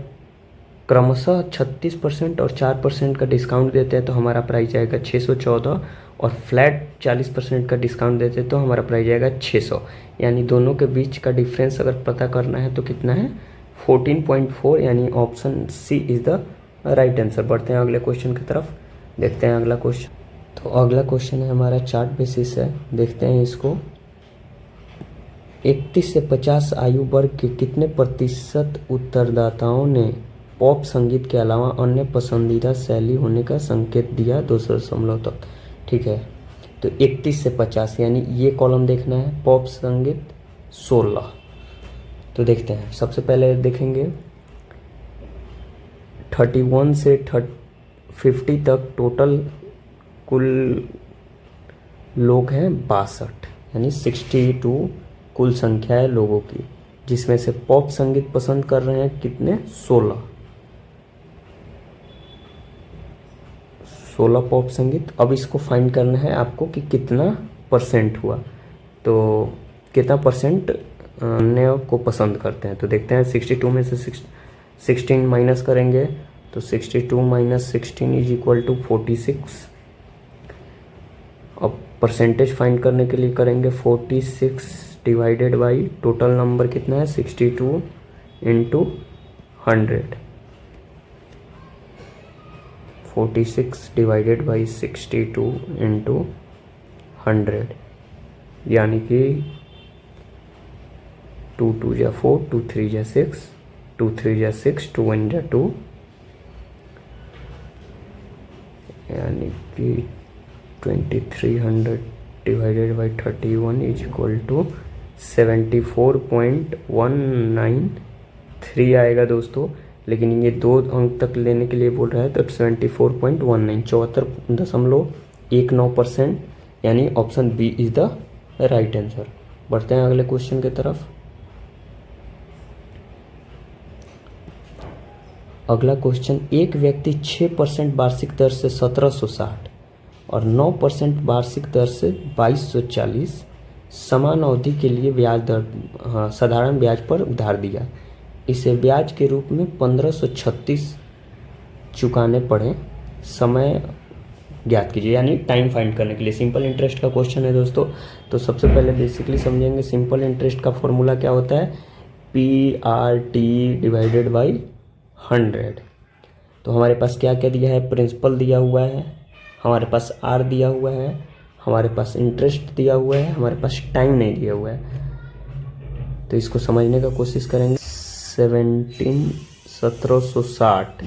क्रमशः 36% और 4% का डिस्काउंट देते हैं तो हमारा प्राइस आएगा 614, और फ्लैट 40% का डिस्काउंट देते हैं तो हमारा प्राइस आएगा 600। यानी दोनों के बीच का डिफरेंस अगर पता करना है तो कितना है, 14.4, यानी option C is the right answer. बढ़ते हैं अगले क्वेश्चन की तरफ, देखते हैं अगला क्वेश्चन। तो अगला क्वेश्चन है हमारा चार्ट बेसिस है, देखते हैं इसको। 31 से 50 आयु वर्ग के कितने प्रतिशत उत्तरदाताओं ने पॉप संगीत के अलावा अन्य पसंदीदा शैली होने का संकेत दिया 200 तक। ठीक है, तो 31 से 50 यानी ये कॉलम देखना है, पॉप संगीत 16। तो देखते हैं, सबसे पहले देखेंगे 31 से 50 तक टोटल कुल लोग हैं 62, यानी 62 कुल संख्या है लोगों की, जिसमें से पॉप संगीत पसंद कर रहे हैं कितने, 16 पॉप संगीत। अब इसको फाइंड करना है आपको कि कितना परसेंट हुआ, तो कितना परसेंट ने को पसंद करते हैं। तो देखते हैं 62 में से 16 माइनस करेंगे तो 62 माइनस 16 इज इक्वल टू 46। अब परसेंटेज फाइंड करने के लिए करेंगे 46 डिवाइडेड बाई टोटल नंबर कितना है, 62 इंटू 100। 46 डिवाइडेड बाई 62 इंटू 100, यानी कि 2 2 जा 4, 2 3 जा 6, 2 3 जा 6, 2 1 जा 2, यानी कि 2300 divided by 31 is equal to 74.193 आएगा दोस्तों। लेकिन ये 2 अंक तक लेने के लिए बोल रहा है तो 74.19, 74.19%, यानी option B is the right answer. बढ़ते हैं अगले क्वेश्चन की तरफ। अगला क्वेश्चन, एक व्यक्ति 6% वार्षिक दर से 1760 और 9% वार्षिक दर से 2240 समान अवधि के लिए ब्याज दर साधारण ब्याज पर उधार दिया। इसे ब्याज के रूप में 1536 चुकाने पड़े, समय ज्ञात कीजिए, यानी टाइम फाइंड करने के लिए। सिंपल इंटरेस्ट का क्वेश्चन है दोस्तों। तो सबसे पहले बेसिकली समझेंगे सिंपल इंटरेस्ट का फॉर्मूला क्या होता है, PRT डिवाइडेड बाई 100। तो हमारे पास क्या क्या दिया है, प्रिंसिपल दिया हुआ है, हमारे पास R दिया हुआ है, हमारे पास इंटरेस्ट दिया हुआ है, हमारे पास टाइम नहीं दिया हुआ है। तो इसको समझने का कोशिश करेंगे। 1760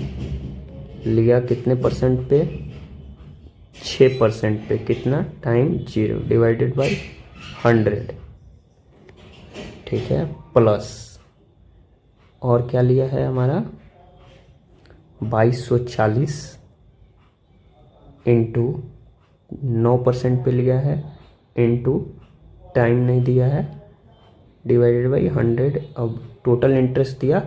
लिया कितने परसेंट पे, 6% पे, कितना, टाइम 0 डिवाइडेड बाई 100। ठीक है, प्लस और क्या लिया है हमारा 2240 इंटू 9% पे लिया है, इंटू टाइम नहीं दिया है, डिवाइडेड बाई 100। अब टोटल इंटरेस्ट दिया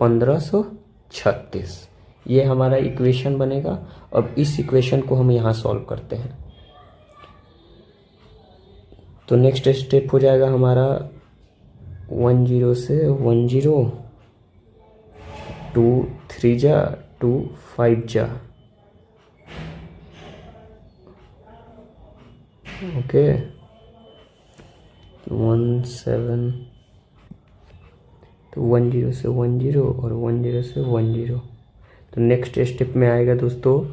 1536। ये हमारा इक्वेशन बनेगा। अब इस इक्वेशन को हम यहाँ सॉल्व करते हैं। तो नेक्स्ट स्टेप हो जाएगा हमारा 10 से 10, 2 3 जा 2 5 जा, ओके, 17, तो 10 से 10 और 10 से 10। तो नेक्स्ट स्टेप में आएगा दोस्तों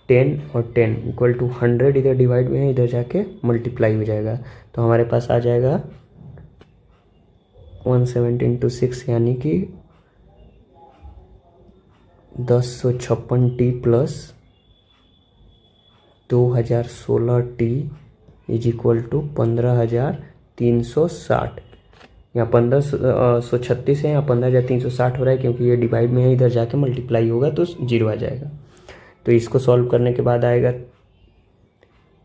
10 और 10 इक्वल टू 100, इधर डिवाइड में है, इधर जाके मल्टीप्लाई हो जाएगा। तो हमारे पास आ जाएगा 170 इंटू 6, यानी कि 1056T plus 2016T is equal to 15360। यहाँ 1536 है, यहाँ 15,360 हो रहा है क्योंकि ये डिवाइड में है, इधर जाके मल्टीप्लाई होगा तो 0 आ जाएगा। तो इसको सॉल्व करने के बाद आएगा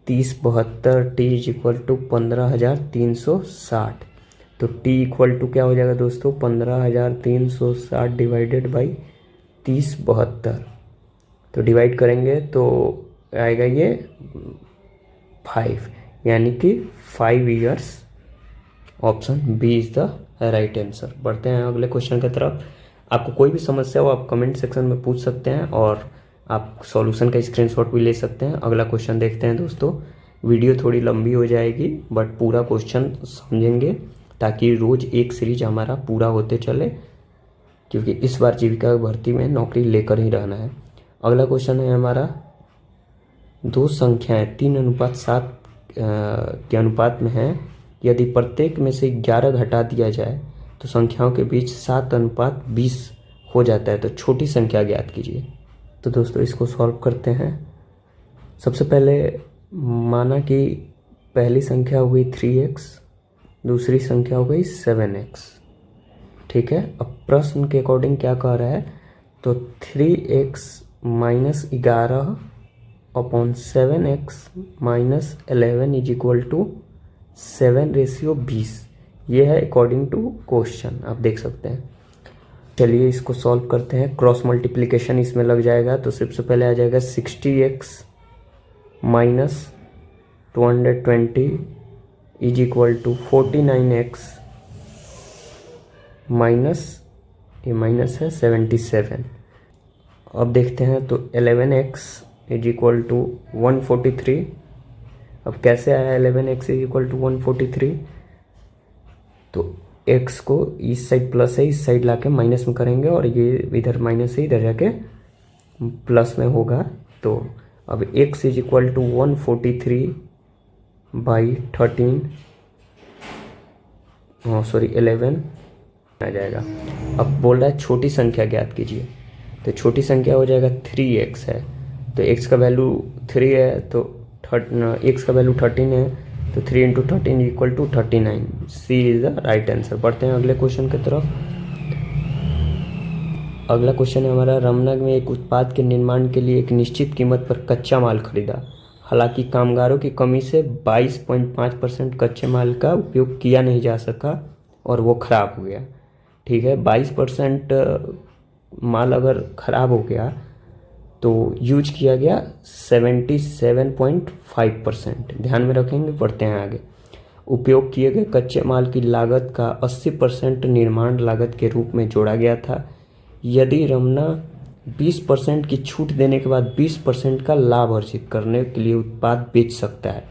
3072 टी इज इक्वल टू 15,360। तो टी इक्वल टू क्या हो जाएगा दोस्तों, 15,360 डिवाइडेड बाई 3072। तो डिवाइड करेंगे तो आएगा ये 5, यानी कि 5 years. Option B is the right answer. बढ़ते हैं अगले क्वेश्चन की तरफ। आपको कोई भी समस्या हो आप कमेंट सेक्शन में पूछ सकते हैं और आप सॉल्यूशन का स्क्रीनशॉट भी ले सकते हैं। अगला क्वेश्चन देखते हैं दोस्तों। वीडियो थोड़ी लंबी हो जाएगी बट पूरा क्वेश्चन समझेंगे ताकि रोज़ एक सीरीज हमारा पूरा होते चले, क्योंकि इस बार जीविका भर्ती में नौकरी लेकर ही रहना है। अगला क्वेश्चन है हमारा, दो संख्याएं 3:7 के अनुपात में हैं। यदि प्रत्येक में से 11 घटा दिया जाए तो संख्याओं के बीच 7:20 हो जाता है, तो छोटी संख्या ज्ञात कीजिए। तो दोस्तों इसको सॉल्व करते हैं। सबसे पहले माना कि पहली संख्या हो गई 3x, दूसरी संख्या हो गई 7x। ठीक है, अब प्रश्न के अकॉर्डिंग क्या कह रहा है, तो 3x minus 11 upon 7x minus 11 is equal to 7:20। ये है अकॉर्डिंग टू क्वेश्चन, आप देख सकते हैं। चलिए इसको सॉल्व करते हैं। क्रॉस मल्टीप्लिकेशन इसमें लग जाएगा, तो सबसे पहले आ जाएगा 60x minus 220 is equal to 49x minus, ये माइनस है 77। अब देखते हैं तो 11x इज इक्वल टू 143। अब कैसे आया 11x इज इक्वल टू 143, तो x को इस साइड प्लस है, इस साइड लाके माइनस में करेंगे और ये इधर माइनस है, इधर जाके प्लस में होगा। तो अब x is equal to 143 by 13, sorry 11 आ जाएगा। अब बोल रहा है छोटी संख्या ज्ञात कीजिए, तो छोटी संख्या हो जाएगा 3x है, तो x का वैल्यू 3 है, तो x का वैल्यू 13 है, तो 3 into 13 equal to 39। C is the right answer. बढ़ते हैं अगले क्वेश्चन की तरफ। अगला क्वेश्चन है हमारा, रमना में एक उत्पाद के निर्माण के लिए एक निश्चित कीमत पर कच्चा माल खरीदा। हालांकि कामगारों की कमी से 22.5% कच्चे माल का उपयोग किया नहीं जा सका और वो खराब हो गया। ठीक है, 22% माल अगर खराब हो गया तो यूज किया गया 77.5%। ध्यान में रखेंगे, पढ़ते हैं आगे। उपयोग किए गए कच्चे माल की लागत का 80% निर्माण लागत के रूप में जोड़ा गया था। यदि रमना 20% की छूट देने के बाद 20% का लाभ अर्जित करने के लिए उत्पाद बेच सकता है,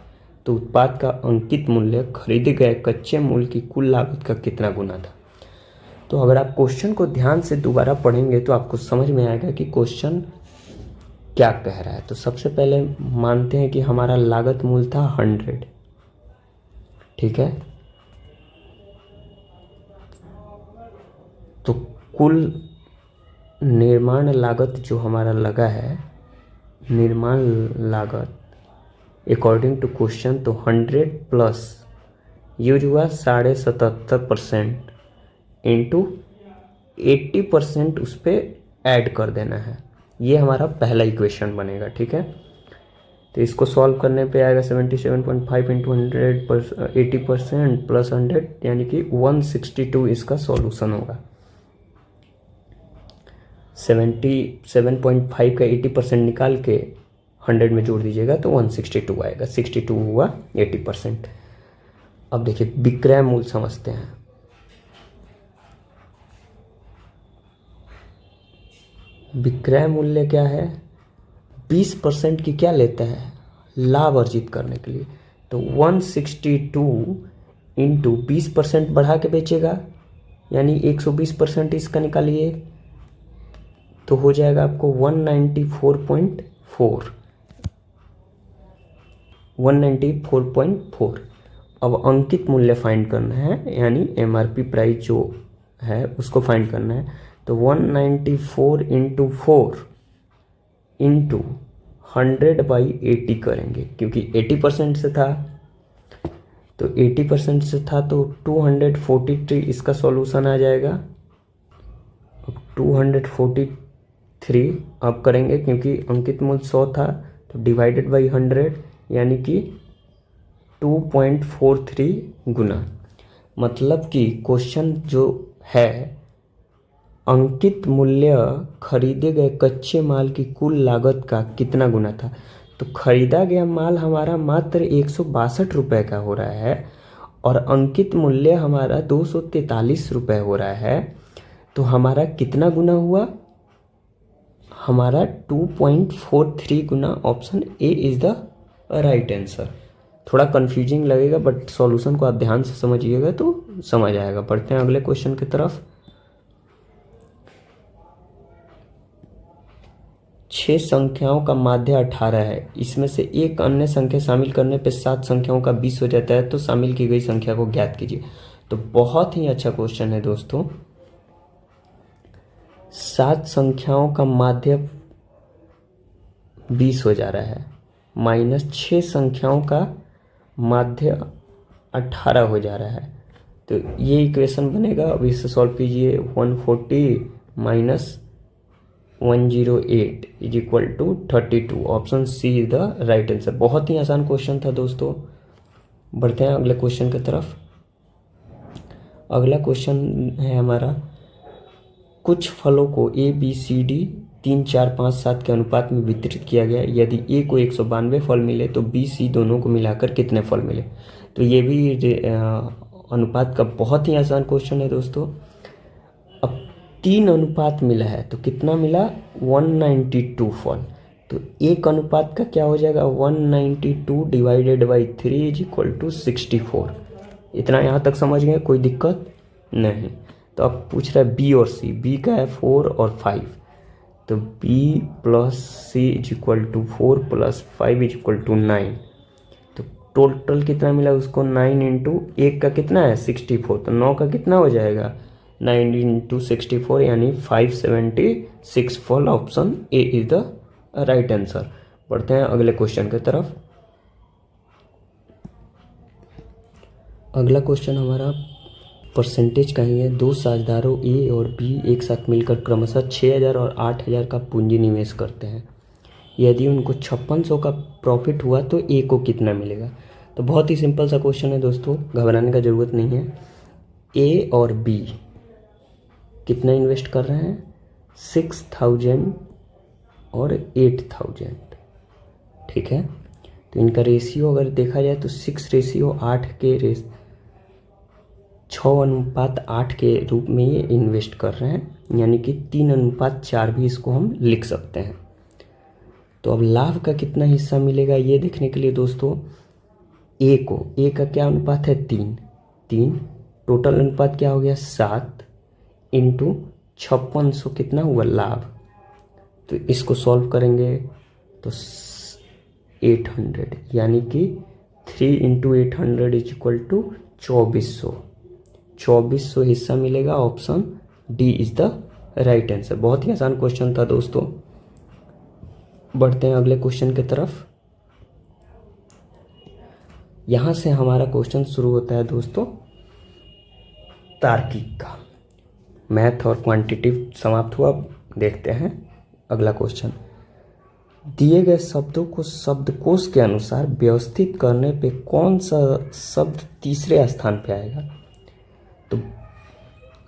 तो उत्पाद का अंकित मूल्य खरीदे गए कच्चे माल की कुल लागत का कितना गुना था। तो अगर आप क्वेश्चन को ध्यान से दोबारा पढ़ेंगे तो आपको समझ में आएगा कि क्वेश्चन क्या कह रहा है। तो सबसे पहले मानते हैं कि हमारा लागत मूल था 100। ठीक है, तो कुल निर्माण लागत जो हमारा लगा है, निर्माण लागत अकॉर्डिंग टू क्वेश्चन, तो 100 प्लस यूज हुआ 77.5% इंटू 80% उस पर ऐड कर देना है। ये हमारा पहला इक्वेशन बनेगा। ठीक है, तो इसको सॉल्व करने पे आएगा 77.5 इंटू 80% प्लस 100, यानी कि 162 इसका सॉल्यूशन होगा। 77.5 का 80% निकाल के 100 में जोड़ दीजिएगा तो 162 आएगा। 62 हुआ 80%। अब देखिए विक्रय मूल्य समझते हैं। विक्रय मूल्य क्या है, 20% की क्या लेता है, लाभ अर्जित करने के लिए। तो 162 इंटू 20% बढ़ा के बेचेगा, यानी 120% इसका निकालिए तो हो जाएगा आपको 194.4। अब अंकित मूल्य फाइंड करना है, यानी एमआरपी प्राइस जो है उसको फाइंड करना है। तो 194 इंटू 4 इंटू 100/80 करेंगे, क्योंकि 80% से था तो 80% से था तो 243 इसका सॉल्यूशन आ जाएगा। अब 243 अब करेंगे क्योंकि अंकित मूल 100 था तो डिवाइडेड बाई 100 यानी कि 2.43 गुना। मतलब कि क्वेश्चन जो है अंकित मूल्य खरीदे गए कच्चे माल की कुल लागत का कितना गुना था। तो खरीदा गया माल हमारा मात्र 162 रुपये का हो रहा है और अंकित मूल्य हमारा 243 रुपये हो रहा है। तो हमारा कितना गुना हुआ, हमारा 2.43 गुना। Option A is the right answer. थोड़ा कंफ्यूजिंग लगेगा बट सॉल्यूशन को आप ध्यान से समझिएगा तो समझ आएगा। पढ़ते हैं अगले क्वेश्चन की तरफ। 6 संख्याओं का माध्य 18 है, इसमें से एक अन्य संख्या शामिल करने पर 7 संख्याओं का 20 हो जाता है, तो शामिल की गई संख्या को ज्ञात कीजिए। तो बहुत ही अच्छा क्वेश्चन है दोस्तों। 7 संख्याओं का माध्य 20 हो जा रहा है माइनस 6 संख्याओं का माध्य 18 हो जा रहा है, तो ये इक्वेशन बनेगा। अब इसे सॉल्व कीजिए। 140 minus 108 is equal to 32। Option C is the right answer. बहुत ही आसान क्वेश्चन था दोस्तों। बढ़ते हैं अगले क्वेश्चन की तरफ। अगला क्वेश्चन है हमारा, कुछ फलों को ए बी सी डी 3 4 5 7 के अनुपात में वितरित किया गया। यदि ए को 192 फल मिले तो बी सी दोनों को मिलाकर कितने फल मिले। तो ये भी अनुपात का बहुत ही आसान क्वेश्चन है दोस्तों। अब 3 अनुपात मिला है तो कितना मिला, 192 फल। तो एक अनुपात का क्या हो जाएगा, 192 divided by 3 is equal to 64। इतना यहाँ तक समझ गए, कोई दिक्कत नहीं। तो अब पूछ रहा है बी और सी। बी का है 4 और 5, तो b plus C is equal to 4 plus 5 is equal to 9। तो टोटल कितना मिला उसको, 9 इंटू एक का कितना है 64, तो 9 का कितना हो जाएगा 9 इंटू 64 यानी 576 फल। Option A is the right answer. बढ़ते हैं अगले क्वेश्चन की तरफ। अगला क्वेश्चन हमारा परसेंटेज का ही है। 2 साझेदारों ए और बी एक साथ मिलकर क्रमशः 6000 और 8000 का पूंजी निवेश करते हैं। यदि उनको 5600 का प्रॉफिट हुआ तो ए को कितना मिलेगा। तो बहुत ही सिंपल सा क्वेश्चन है दोस्तों, घबराने का ज़रूरत नहीं है। ए और बी कितना इन्वेस्ट कर रहे हैं, 6000 और 8000, ठीक है। तो इनका रेशियो अगर देखा जाए तो 6:8 के 6:8 के रूप में ये इन्वेस्ट कर रहे हैं, यानी कि 3:4 भी इसको हम लिख सकते हैं। तो अब लाभ का कितना हिस्सा मिलेगा ये देखने के लिए दोस्तों, ए का क्या अनुपात है 3, टोटल अनुपात क्या हो गया 7 इंटू 5600 कितना हुआ लाभ। तो इसको सॉल्व करेंगे तो 800 यानी कि 3 इंटू 800 इज इक्वल टू 2400 हिस्सा मिलेगा। Option D is the right answer. बहुत ही आसान क्वेश्चन था दोस्तों। बढ़ते हैं अगले क्वेश्चन की तरफ। यहां से हमारा क्वेश्चन शुरू होता है दोस्तों तार्किक का। मैथ और क्वांटिटिव समाप्त हुआ। देखते हैं अगला क्वेश्चन। दिए गए शब्दों को शब्दकोश के अनुसार व्यवस्थित करने पे कौन सा शब्द तीसरे स्थान पे आएगा। तो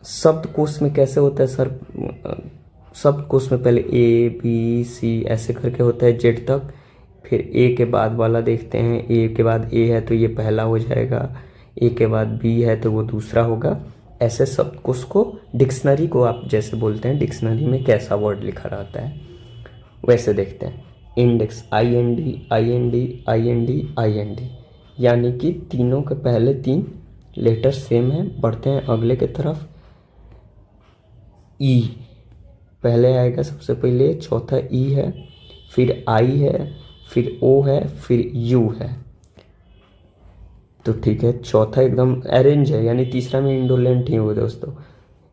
शब्दकोश में कैसे होता है सर, शब्दकोश में पहले ए बी सी ऐसे करके होता है जेड तक, फिर ए के बाद वाला देखते हैं, ए के बाद ए है तो ये पहला हो जाएगा, ए के बाद बी है तो वो दूसरा होगा। ऐसे शब्दकोश को, डिक्शनरी को आप जैसे बोलते हैं, डिक्शनरी में कैसा वर्ड लिखा रहता है वैसे देखते हैं। Index IND IND IND IND, यानी कि तीनों के पहले 3 लेटर सेम है। बढ़ते हैं अगले की तरफ। ई पहले आएगा सबसे पहले, चौथा ई है, फिर आई है, फिर ओ है, फिर यू है। तो ठीक है, चौथा एकदम अरेंज है, यानी तीसरा में इंडोलेंट ही हुआ दोस्तों,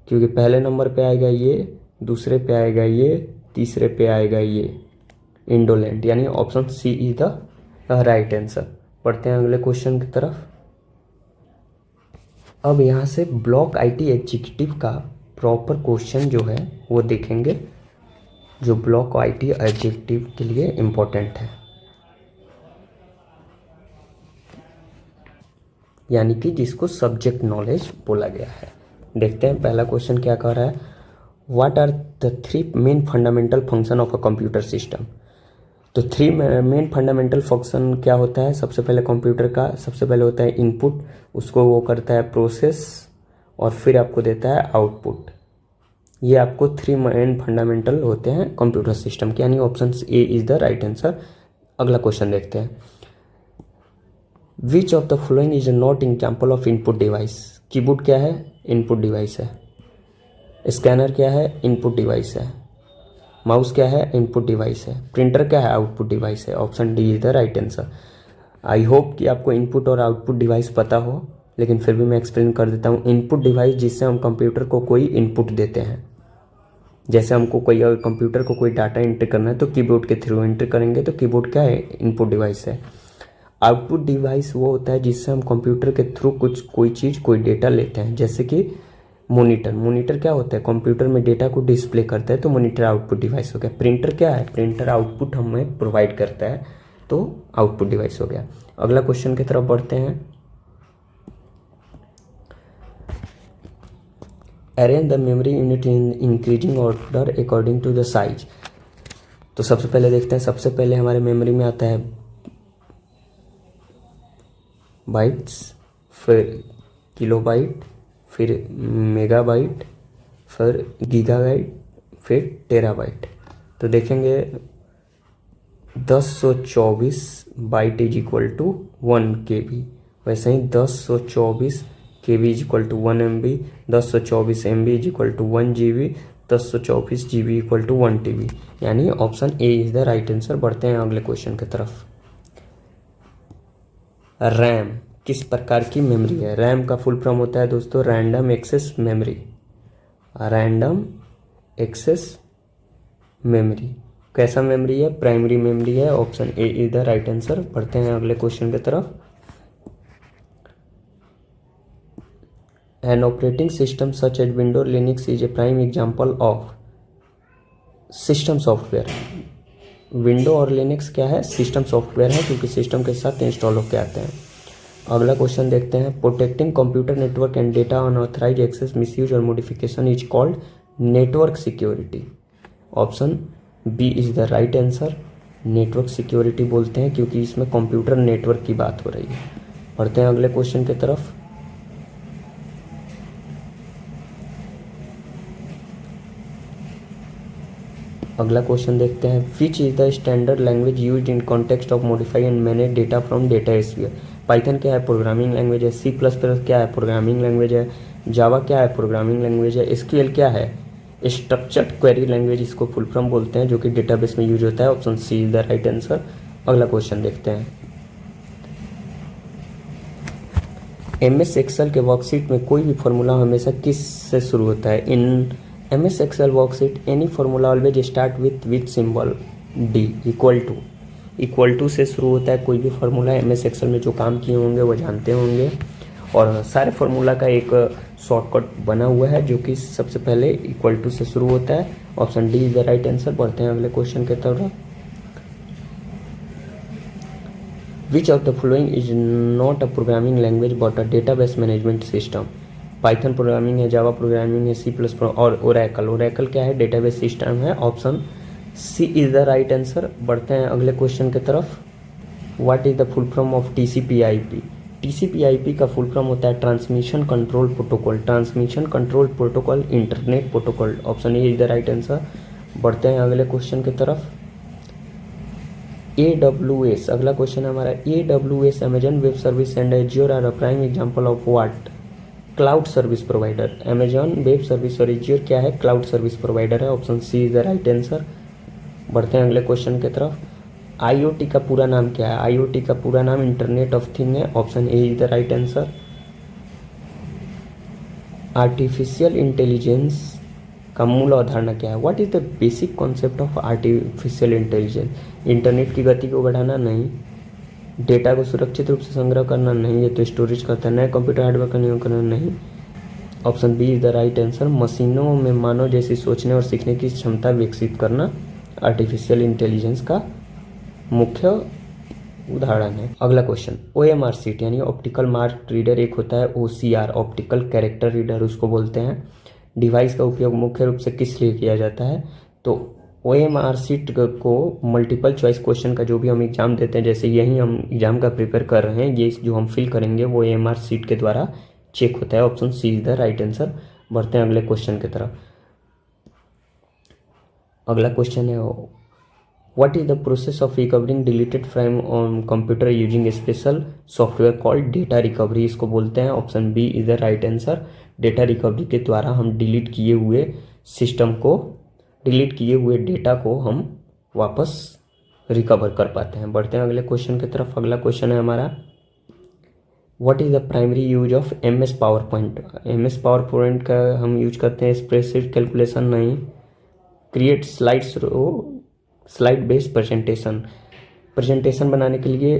क्योंकि पहले नंबर पे आएगा ये, दूसरे पे आएगा ये, तीसरे पे आएगा ये इंडोलेंट, यानी option C is the right answer. पढ़ते हैं अगले क्वेश्चन की तरफ। अब यहाँ से ब्लॉक आईटी एग्जीक्यूटिव का प्रॉपर क्वेश्चन जो है वो देखेंगे, जो ब्लॉक आईटी एग्जीक्यूटिव के लिए इम्पोर्टेंट है, यानी कि जिसको सब्जेक्ट नॉलेज बोला गया है। देखते हैं पहला क्वेश्चन क्या कह रहा है। What are the 3 main fundamental function of a computer system. तो 3 मेन फंडामेंटल फंक्शन क्या होता है। सबसे पहले कंप्यूटर का सबसे पहले होता है इनपुट, उसको वो करता है प्रोसेस और फिर आपको देता है आउटपुट। ये आपको 3 मेन फंडामेंटल होते हैं कंप्यूटर सिस्टम के, यानी option A is the right answer. अगला क्वेश्चन देखते हैं। Which of the following is not example of input device. Keyboard क्या है, इनपुट डिवाइस है। स्कैनर क्या है, इनपुट डिवाइस है। माउस क्या है, इनपुट डिवाइस है। प्रिंटर क्या है, आउटपुट डिवाइस है। Option D is the right answer. I hope कि आपको इनपुट और आउटपुट डिवाइस पता हो, लेकिन फिर भी मैं एक्सप्लेन कर देता हूँ। इनपुट डिवाइस जिससे हम कंप्यूटर को कोई इनपुट देते हैं, जैसे हमको कोई अगर कंप्यूटर को कोई डाटा एंट्री करना है तो कीबोर्ड के थ्रू एंट्री करेंगे, तो कीबोर्ड क्या है, इनपुट डिवाइस है। आउटपुट डिवाइस वो होता है जिससे हम कंप्यूटर के थ्रू कोई चीज़ कोई डेटा लेते हैं, जैसे कि मॉनिटर क्या होता है, कंप्यूटर में डेटा को डिस्प्ले करता है, तो मॉनिटर आउटपुट डिवाइस हो गया। प्रिंटर क्या है, प्रिंटर आउटपुट हमें प्रोवाइड करता है, तो आउटपुट डिवाइस हो गया। अगला क्वेश्चन की तरफ बढ़ते हैं। Arrange the memory unit in increasing order according to the size. तो सबसे पहले देखते हैं, सबसे पहले हमारे मेमोरी में आता है बाइट्स, फिर किलोबाइट, फिर मेगाबाइट, फिर गीगाबाइट, फिर टेराबाइट। तो देखेंगे 1024 byte is equal to 1 KB। वैसे ही 1024 KB is equal to 1 MB, 1024 MB is equal to 1 GB, 1024 GB equal to 1 TB, यानी option A is the right answer. बढ़ते हैं अगले क्वेश्चन की तरफ। रैम किस प्रकार की मेमोरी है। रैम का फुल फॉर्म होता है दोस्तों random access memory. Random access memory कैसा मेमोरी है, प्राइमरी मेमोरी है। Option A is the right answer. बढ़ते हैं अगले क्वेश्चन की तरफ। An operating system such as Window Linux is a prime example of system software. Window और Linux क्या है, सिस्टम सॉफ्टवेयर है, क्योंकि सिस्टम के साथ इंस्टॉल होकर आते हैं। अगला क्वेश्चन देखते हैं। Protecting computer network and data unauthorised access, misuse और modification is called network security. Option B is the right answer. Network security बोलते हैं क्योंकि इसमें कंप्यूटर नेटवर्क की बात हो रही है। बढ़ते हैं अगले क्वेश्चन की तरफ। अगला क्वेश्चन देखते हैं। Which is the standard language used in context of modify and manage data from data sphere. Python क्या है, प्रोग्रामिंग लैंग्वेज है। सी प्लस प्लस क्या है, प्रोग्रामिंग लैंग्वेज है। जावा क्या है, प्रोग्रामिंग लैंग्वेज है। एसक्यूएल क्या है, स्ट्रक्चर्ड क्वेरी लैंग्वेज इसको फुल फॉर्म बोलते हैं, जो कि डेटाबेस में यूज होता है। Option C is the right answer. अगला क्वेश्चन देखते हैं। MS एक्सेल के वर्कशीट में कोई भी फॉर्मूला हमेशा किस से शुरू होता है। In MS Excel worksheet any formula always start with symbol the equal to से शुरू होता है। कोई भी फार्मूला MS एक्सेल में जो काम किए होंगे वो जानते होंगे, और सारे फार्मूला का एक शॉर्टकट बना हुआ है जो कि सबसे पहले इक्वल टू से शुरू होता है। Option D is the right answer. बढ़ते हैं अगले क्वेश्चन के तरफ। Which of the following is not a programming language but a database management system. Python programming है, जावा प्रोग्रामिंग है, सी प्लस और ओरेकल क्या है, डेटाबेस सिस्टम है। Option C is the right answer. बढ़ते हैं अगले क्वेश्चन की तरफ। What is the full form of TCP/IP। TCP/IP का फुल फॉर्म होता है transmission control protocol. Transmission control protocol internet protocol. Option A is the right answer. बढ़ते हैं अगले क्वेश्चन की तरफ। AWS अगला क्वेश्चन है हमारा। AWS Amazon web service and Azure are a prime example of what. Cloud service provider. Amazon web service और Azure क्या है, क्लाउड सर्विस प्रोवाइडर है। Option C is the right answer. बढ़ते हैं अगले क्वेश्चन की तरफ। IoT का पूरा नाम क्या है। IoT का पूरा नाम इंटरनेट ऑफ थिंग है। Option A is the right answer. Artificial intelligence का मूल अवधारणा क्या है। What is the basic concept of artificial intelligence. Internet की गति को बढ़ाना नहीं, डेटा को सुरक्षित रूप से संग्रह करना, नहीं ये तो स्टोरेज करता है। नए कंप्यूटर हार्डवेयर का नियम करना, नहीं। Option B is the right answer. मशीनों में मानव जैसी सोचने और सीखने की क्षमता विकसित करना आर्टिफिशियल इंटेलिजेंस का मुख्य उदाहरण है। अगला क्वेश्चन, OMR सीट यानी ऑप्टिकल मार्क रीडर, एक होता है OCR ऑप्टिकल कैरेक्टर रीडर उसको बोलते हैं, डिवाइस का उपयोग मुख्य रूप से किस लिए किया जाता है? तो OMR सीट को मल्टीपल चॉइस क्वेश्चन का जो भी हम एग्जाम देते हैं, जैसे यही हम एग्जाम का प्रिपेयर कर रहे हैं, ये जो हम फिल करेंगे वो OMR सीट के द्वारा चेक होता है। Option C is the right answer. बढ़ते हैं अगले क्वेश्चन की तरफ। अगला क्वेश्चन है, what is the process of recovering deleted frame on computer using special software called data recovery, इसको बोलते हैं। Option B is the right आंसर। डेटा रिकवरी के द्वारा हम डिलीट किए हुए डेटा को हम वापस रिकवर कर पाते हैं। बढ़ते हैं अगले क्वेश्चन की तरफ। अगला क्वेश्चन है हमारा, what is the primary use of MS power point? MS power point का हम यूज करते हैं स्प्रेडशीट कैलकुलेशन, नहीं। क्रिएट स्लाइड बेस्ड प्रेजेंटेशन बनाने के लिए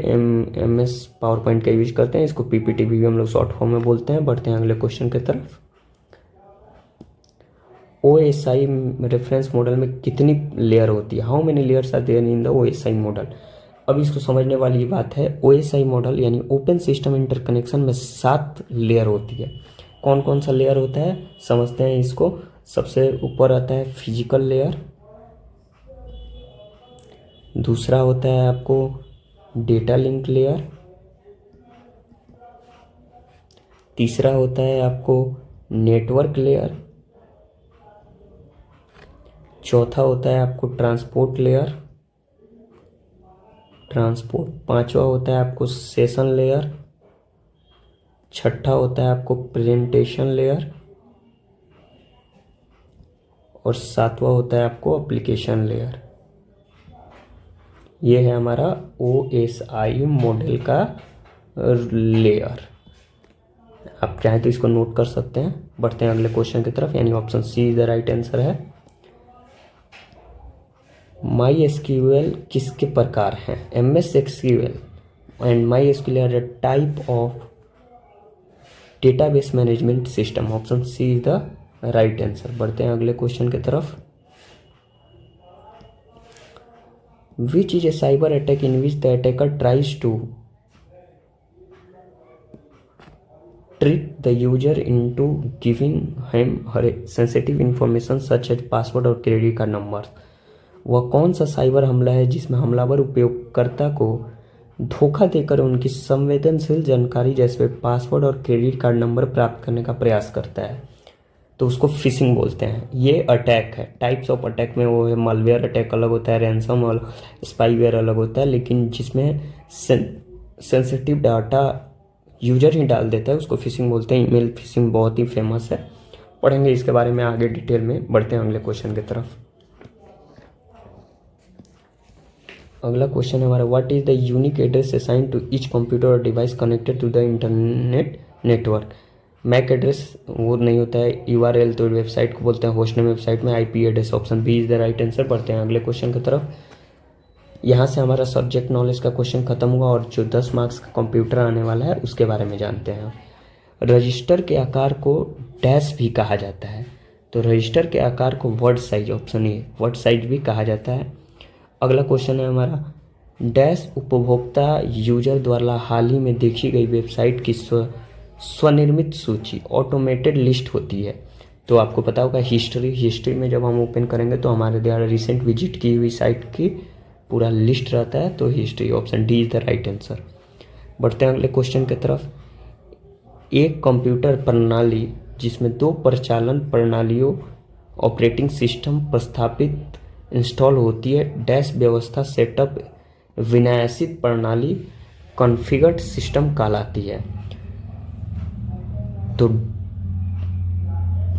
MS पावर पॉइंट का यूज करते हैं, इसको PPT भी हम लोग शॉर्ट फॉर्म में बोलते हैं। बढ़ते हैं अगले क्वेश्चन की तरफ। OSI रेफरेंस मॉडल में कितनी लेयर होती है? How many layers are there in the OSI model? अब इसको समझने वाली ये बात है, OSI मॉडल यानी ओपन सिस्टम इंटरकनेक्शन में 7 लेयर होती है। कौन कौन सा लेयर होता है समझते हैं इसको। सबसे ऊपर आता है फिजिकल लेयर, दूसरा होता है आपको डेटा लिंक लेयर, तीसरा होता है आपको नेटवर्क लेयर, चौथा होता है आपको ट्रांसपोर्ट लेयर, पांचवा होता है आपको सेशन लेयर, छठा होता है आपको प्रेजेंटेशन लेयर और सातवां होता है आपको एप्लीकेशन लेयर। ये है हमारा OSI मॉडल का लेयर। आप चाहें तो इसको नोट कर सकते हैं। बढ़ते हैं अगले क्वेश्चन की तरफ, यानी option C is the right answer है। MySQL किसके प्रकार हैं? MS SQL and MySQL are a type of database management system. Option C is the right answer. बढ़ते हैं अगले क्वेश्चन की तरफ। Which is a cyber attack in which the attacker tries to trick the user into giving him her sensitive information such as password और credit card number? वह कौन सा cyber हमला है जिसमें हमलावर उपयोगकर्ता को धोखा देकर उनकी संवेदनशील जानकारी जैसे पासवर्ड और क्रेडिट कार्ड नंबर प्राप्त करने का प्रयास करता है? तो उसको फिशिंग बोलते हैं। ये अटैक है। टाइप्स ऑफ अटैक में वो है, मालवेयर अटैक अलग होता है, रैंसम और स्पाईवेयर अलग होता है, लेकिन जिसमें सेंसिटिव डाटा यूजर ही डाल देता है उसको फिशिंग बोलते हैं। ईमेल फिशिंग बहुत ही फेमस है, पढ़ेंगे इसके बारे में आगे डिटेल में। बढ़ते हैं अगले क्वेश्चन की तरफ। अगला क्वेश्चन है हमारा, what is the unique address assigned to each computer और device connected to the internet network? MAC address वो नहीं होता है, URL तो वेबसाइट को बोलते हैं, होस्ट नेम वेबसाइट में, IP address. Option B is the right answer. बढ़ते हैं अगले क्वेश्चन की तरफ। यहाँ से हमारा सब्जेक्ट नॉलेज का क्वेश्चन खत्म हुआ और जो 10 मार्क्स का कंप्यूटर आने वाला है उसके बारे में जानते हैं। रजिस्टर के आकार को डैश भी कहा जाता है, तो रजिस्टर के आकार को word size, option a word size भी कहा जाता है। अगला क्वेश्चन है हमारा, डैश उपभोक्ता यूजर द्वारा हाल ही में देखी गई वेबसाइट की स्वनिर्मित सूची ऑटोमेटेड लिस्ट होती है। तो आपको पता होगा हिस्ट्री में जब हम ओपन करेंगे तो हमारे द्वारा रिसेंट विजिट की हुई साइट की पूरा लिस्ट रहता है, तो history. Option D is the right answer. बढ़ते हैं अगले क्वेश्चन की तरफ। एक कंप्यूटर प्रणाली जिसमें 2 परिचालन प्रणालियों ऑपरेटिंग सिस्टम प्रस्थापित इंस्टॉल होती है, डैश व्यवस्था सेटअप विन्यासित प्रणाली कॉन्फ़िगर्ड सिस्टम कहलाती है। तो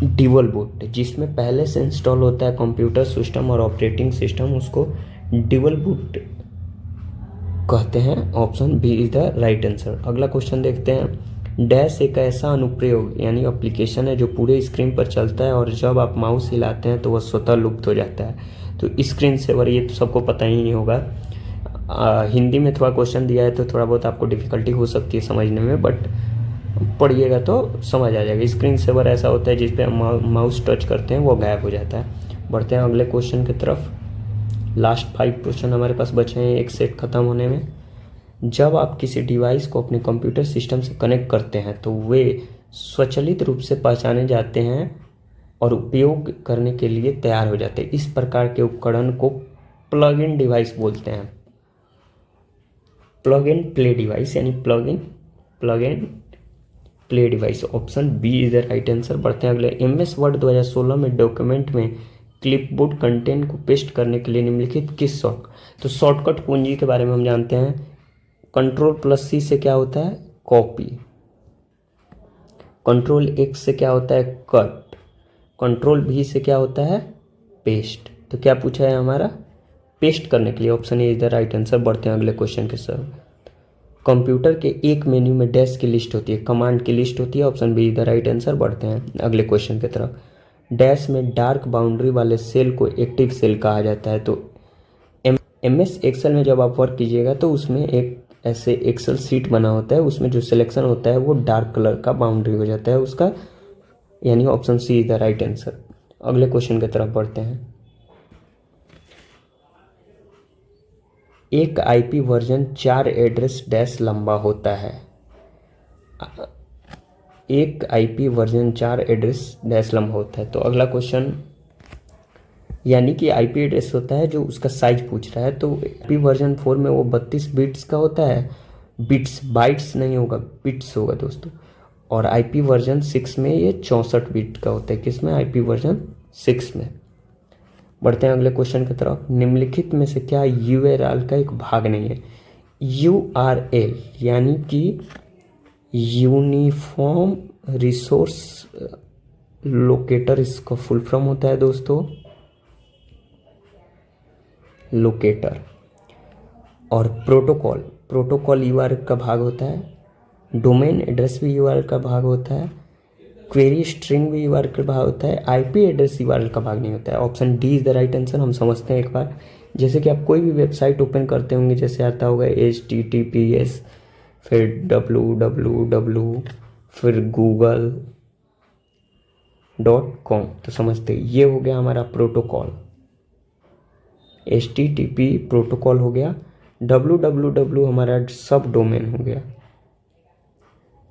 ड्यूल बूट जिसमें पहले से इंस्टॉल होता है कंप्यूटर सिस्टम और ऑपरेटिंग सिस्टम, उसको ड्यूल बूट कहते हैं। Option B is the right answer. अगला क्वेश्चन देखते हैं। डैश एक ऐसा अनुप्रयोग यानी एप्लीकेशन है जो पूरे स्क्रीन पर चलता है और जब आप माउस हिलाते हैं तो वह स्वतः लुप्त हो जाता है। तो स्क्रीन सेवर ये तो सबको पता ही नहीं होगा। हिंदी में थोड़ा क्वेश्चन दिया है तो थोड़ा बहुत आपको डिफ़िकल्टी हो सकती है समझने में, बट पढ़िएगा तो समझ आ जाएगा। स्क्रीन सेवर ऐसा होता है जिस पे हम माउस टच करते हैं वो गायब हो जाता है। बढ़ते हैं अगले क्वेश्चन की तरफ। लास्ट 5 क्वेश्चन हमारे पास बचे हैं एक सेट ख़त्म होने में। जब आप किसी डिवाइस को अपने कंप्यूटर सिस्टम से कनेक्ट करते हैं तो वे स्वचालित रूप से पहचाने जाते हैं और उपयोग करने के लिए तैयार हो जाते हैं। इस प्रकार के उपकरण को प्लग इन डिवाइस बोलते हैं। प्लग एंड प्ले डिवाइस यानी plug and play device. Option B is the right answer. बढ़ते हैं अगले। MS वर्ड 2016 में डॉक्यूमेंट में क्लिपबोर्ड कंटेंट को पेस्ट करने के लिए निम्नलिखित किस तो शॉर्टकट कुंजी के बारे में हम जानते हैं। Ctrl+C से क्या होता है? कॉपी। Ctrl+X से क्या होता है? कट। Ctrl+V से क्या होता है? पेस्ट। तो क्या पूछा है हमारा? पेस्ट करने के लिए। Option A is the right answer. बढ़ते हैं अगले क्वेश्चन के सर। कंप्यूटर के एक मेन्यू में डैश की लिस्ट होती है, कमांड की लिस्ट होती है। Option B is the right answer. बढ़ते हैं अगले क्वेश्चन की तरफ। डैश में डार्क बाउंड्री वाले सेल को एक्टिव सेल कहा जाता है। तो MS एक्सेल में जब आप वर्क कीजिएगा तो उसमें एक ऐसे एक्सेल सीट बना होता है, उसमें जो सिलेक्शन होता है वो डार्क कलर का बाउंड्री हो जाता है उसका, यानी option C is the right answer. अगले क्वेश्चन की तरफ बढ़ते हैं। एक IP वर्जन 4 एड्रेस डैश लंबा होता है। एक IP वर्जन 4 एड्रेस डैश लंबा होता है। तो अगला क्वेश्चन, यानी कि IP एड्रेस होता है जो उसका साइज पूछ रहा है। तो IP वर्जन 4 में वो 32 बिट्स का होता है। बिट्स, बाइट्स नहीं होगा, बिट्स होगा दोस्तों। और IP वर्जन 6 में ये 64 बिट का होता है। किसमें? IP वर्जन 6 में। बढ़ते हैं अगले क्वेश्चन की तरफ। निम्नलिखित में से क्या URL का एक भाग नहीं है? URL यानी कि यूनिफॉर्म रिसोर्स लोकेटर, इसका फुल फॉर्म होता है दोस्तों लोकेटर। और प्रोटोकॉल URL का भाग होता है। डोमेन एड्रेस भी URL का भाग होता है। क्वेरी स्ट्रिंग भी URL का भाग होता है। IP एड्रेस URL का भाग नहीं होता है। Option D is the right answer. हम समझते हैं एक बार। जैसे कि आप कोई भी वेबसाइट ओपन करते होंगे, जैसे आता होगा HTTPS, फिर www, फिर google.com, तो समझते हैं ये हो गया हमारा प्रोटोकॉल। HTTP प्रोटोकॉल हो गया। www हमारा सब डोमेन हो गया।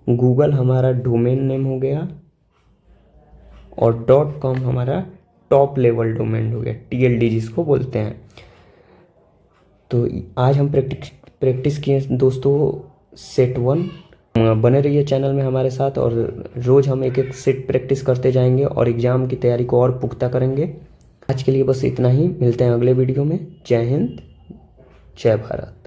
गूगल हमारा डोमेन नेम हो गया। और .com हमारा टॉप लेवल डोमेन हो गया, TLD जिसको बोलते हैं। तो आज हम प्रैक्टिस किए दोस्तों सेट 1। बने रहिए चैनल में हमारे साथ, और रोज़ हम एक एक सेट प्रैक्टिस करते जाएंगे और एग्ज़ाम की तैयारी को और पुख्ता करेंगे। आज के लिए बस इतना ही। मिलते हैं अगले वीडियो में। जय हिंद, जय भारत।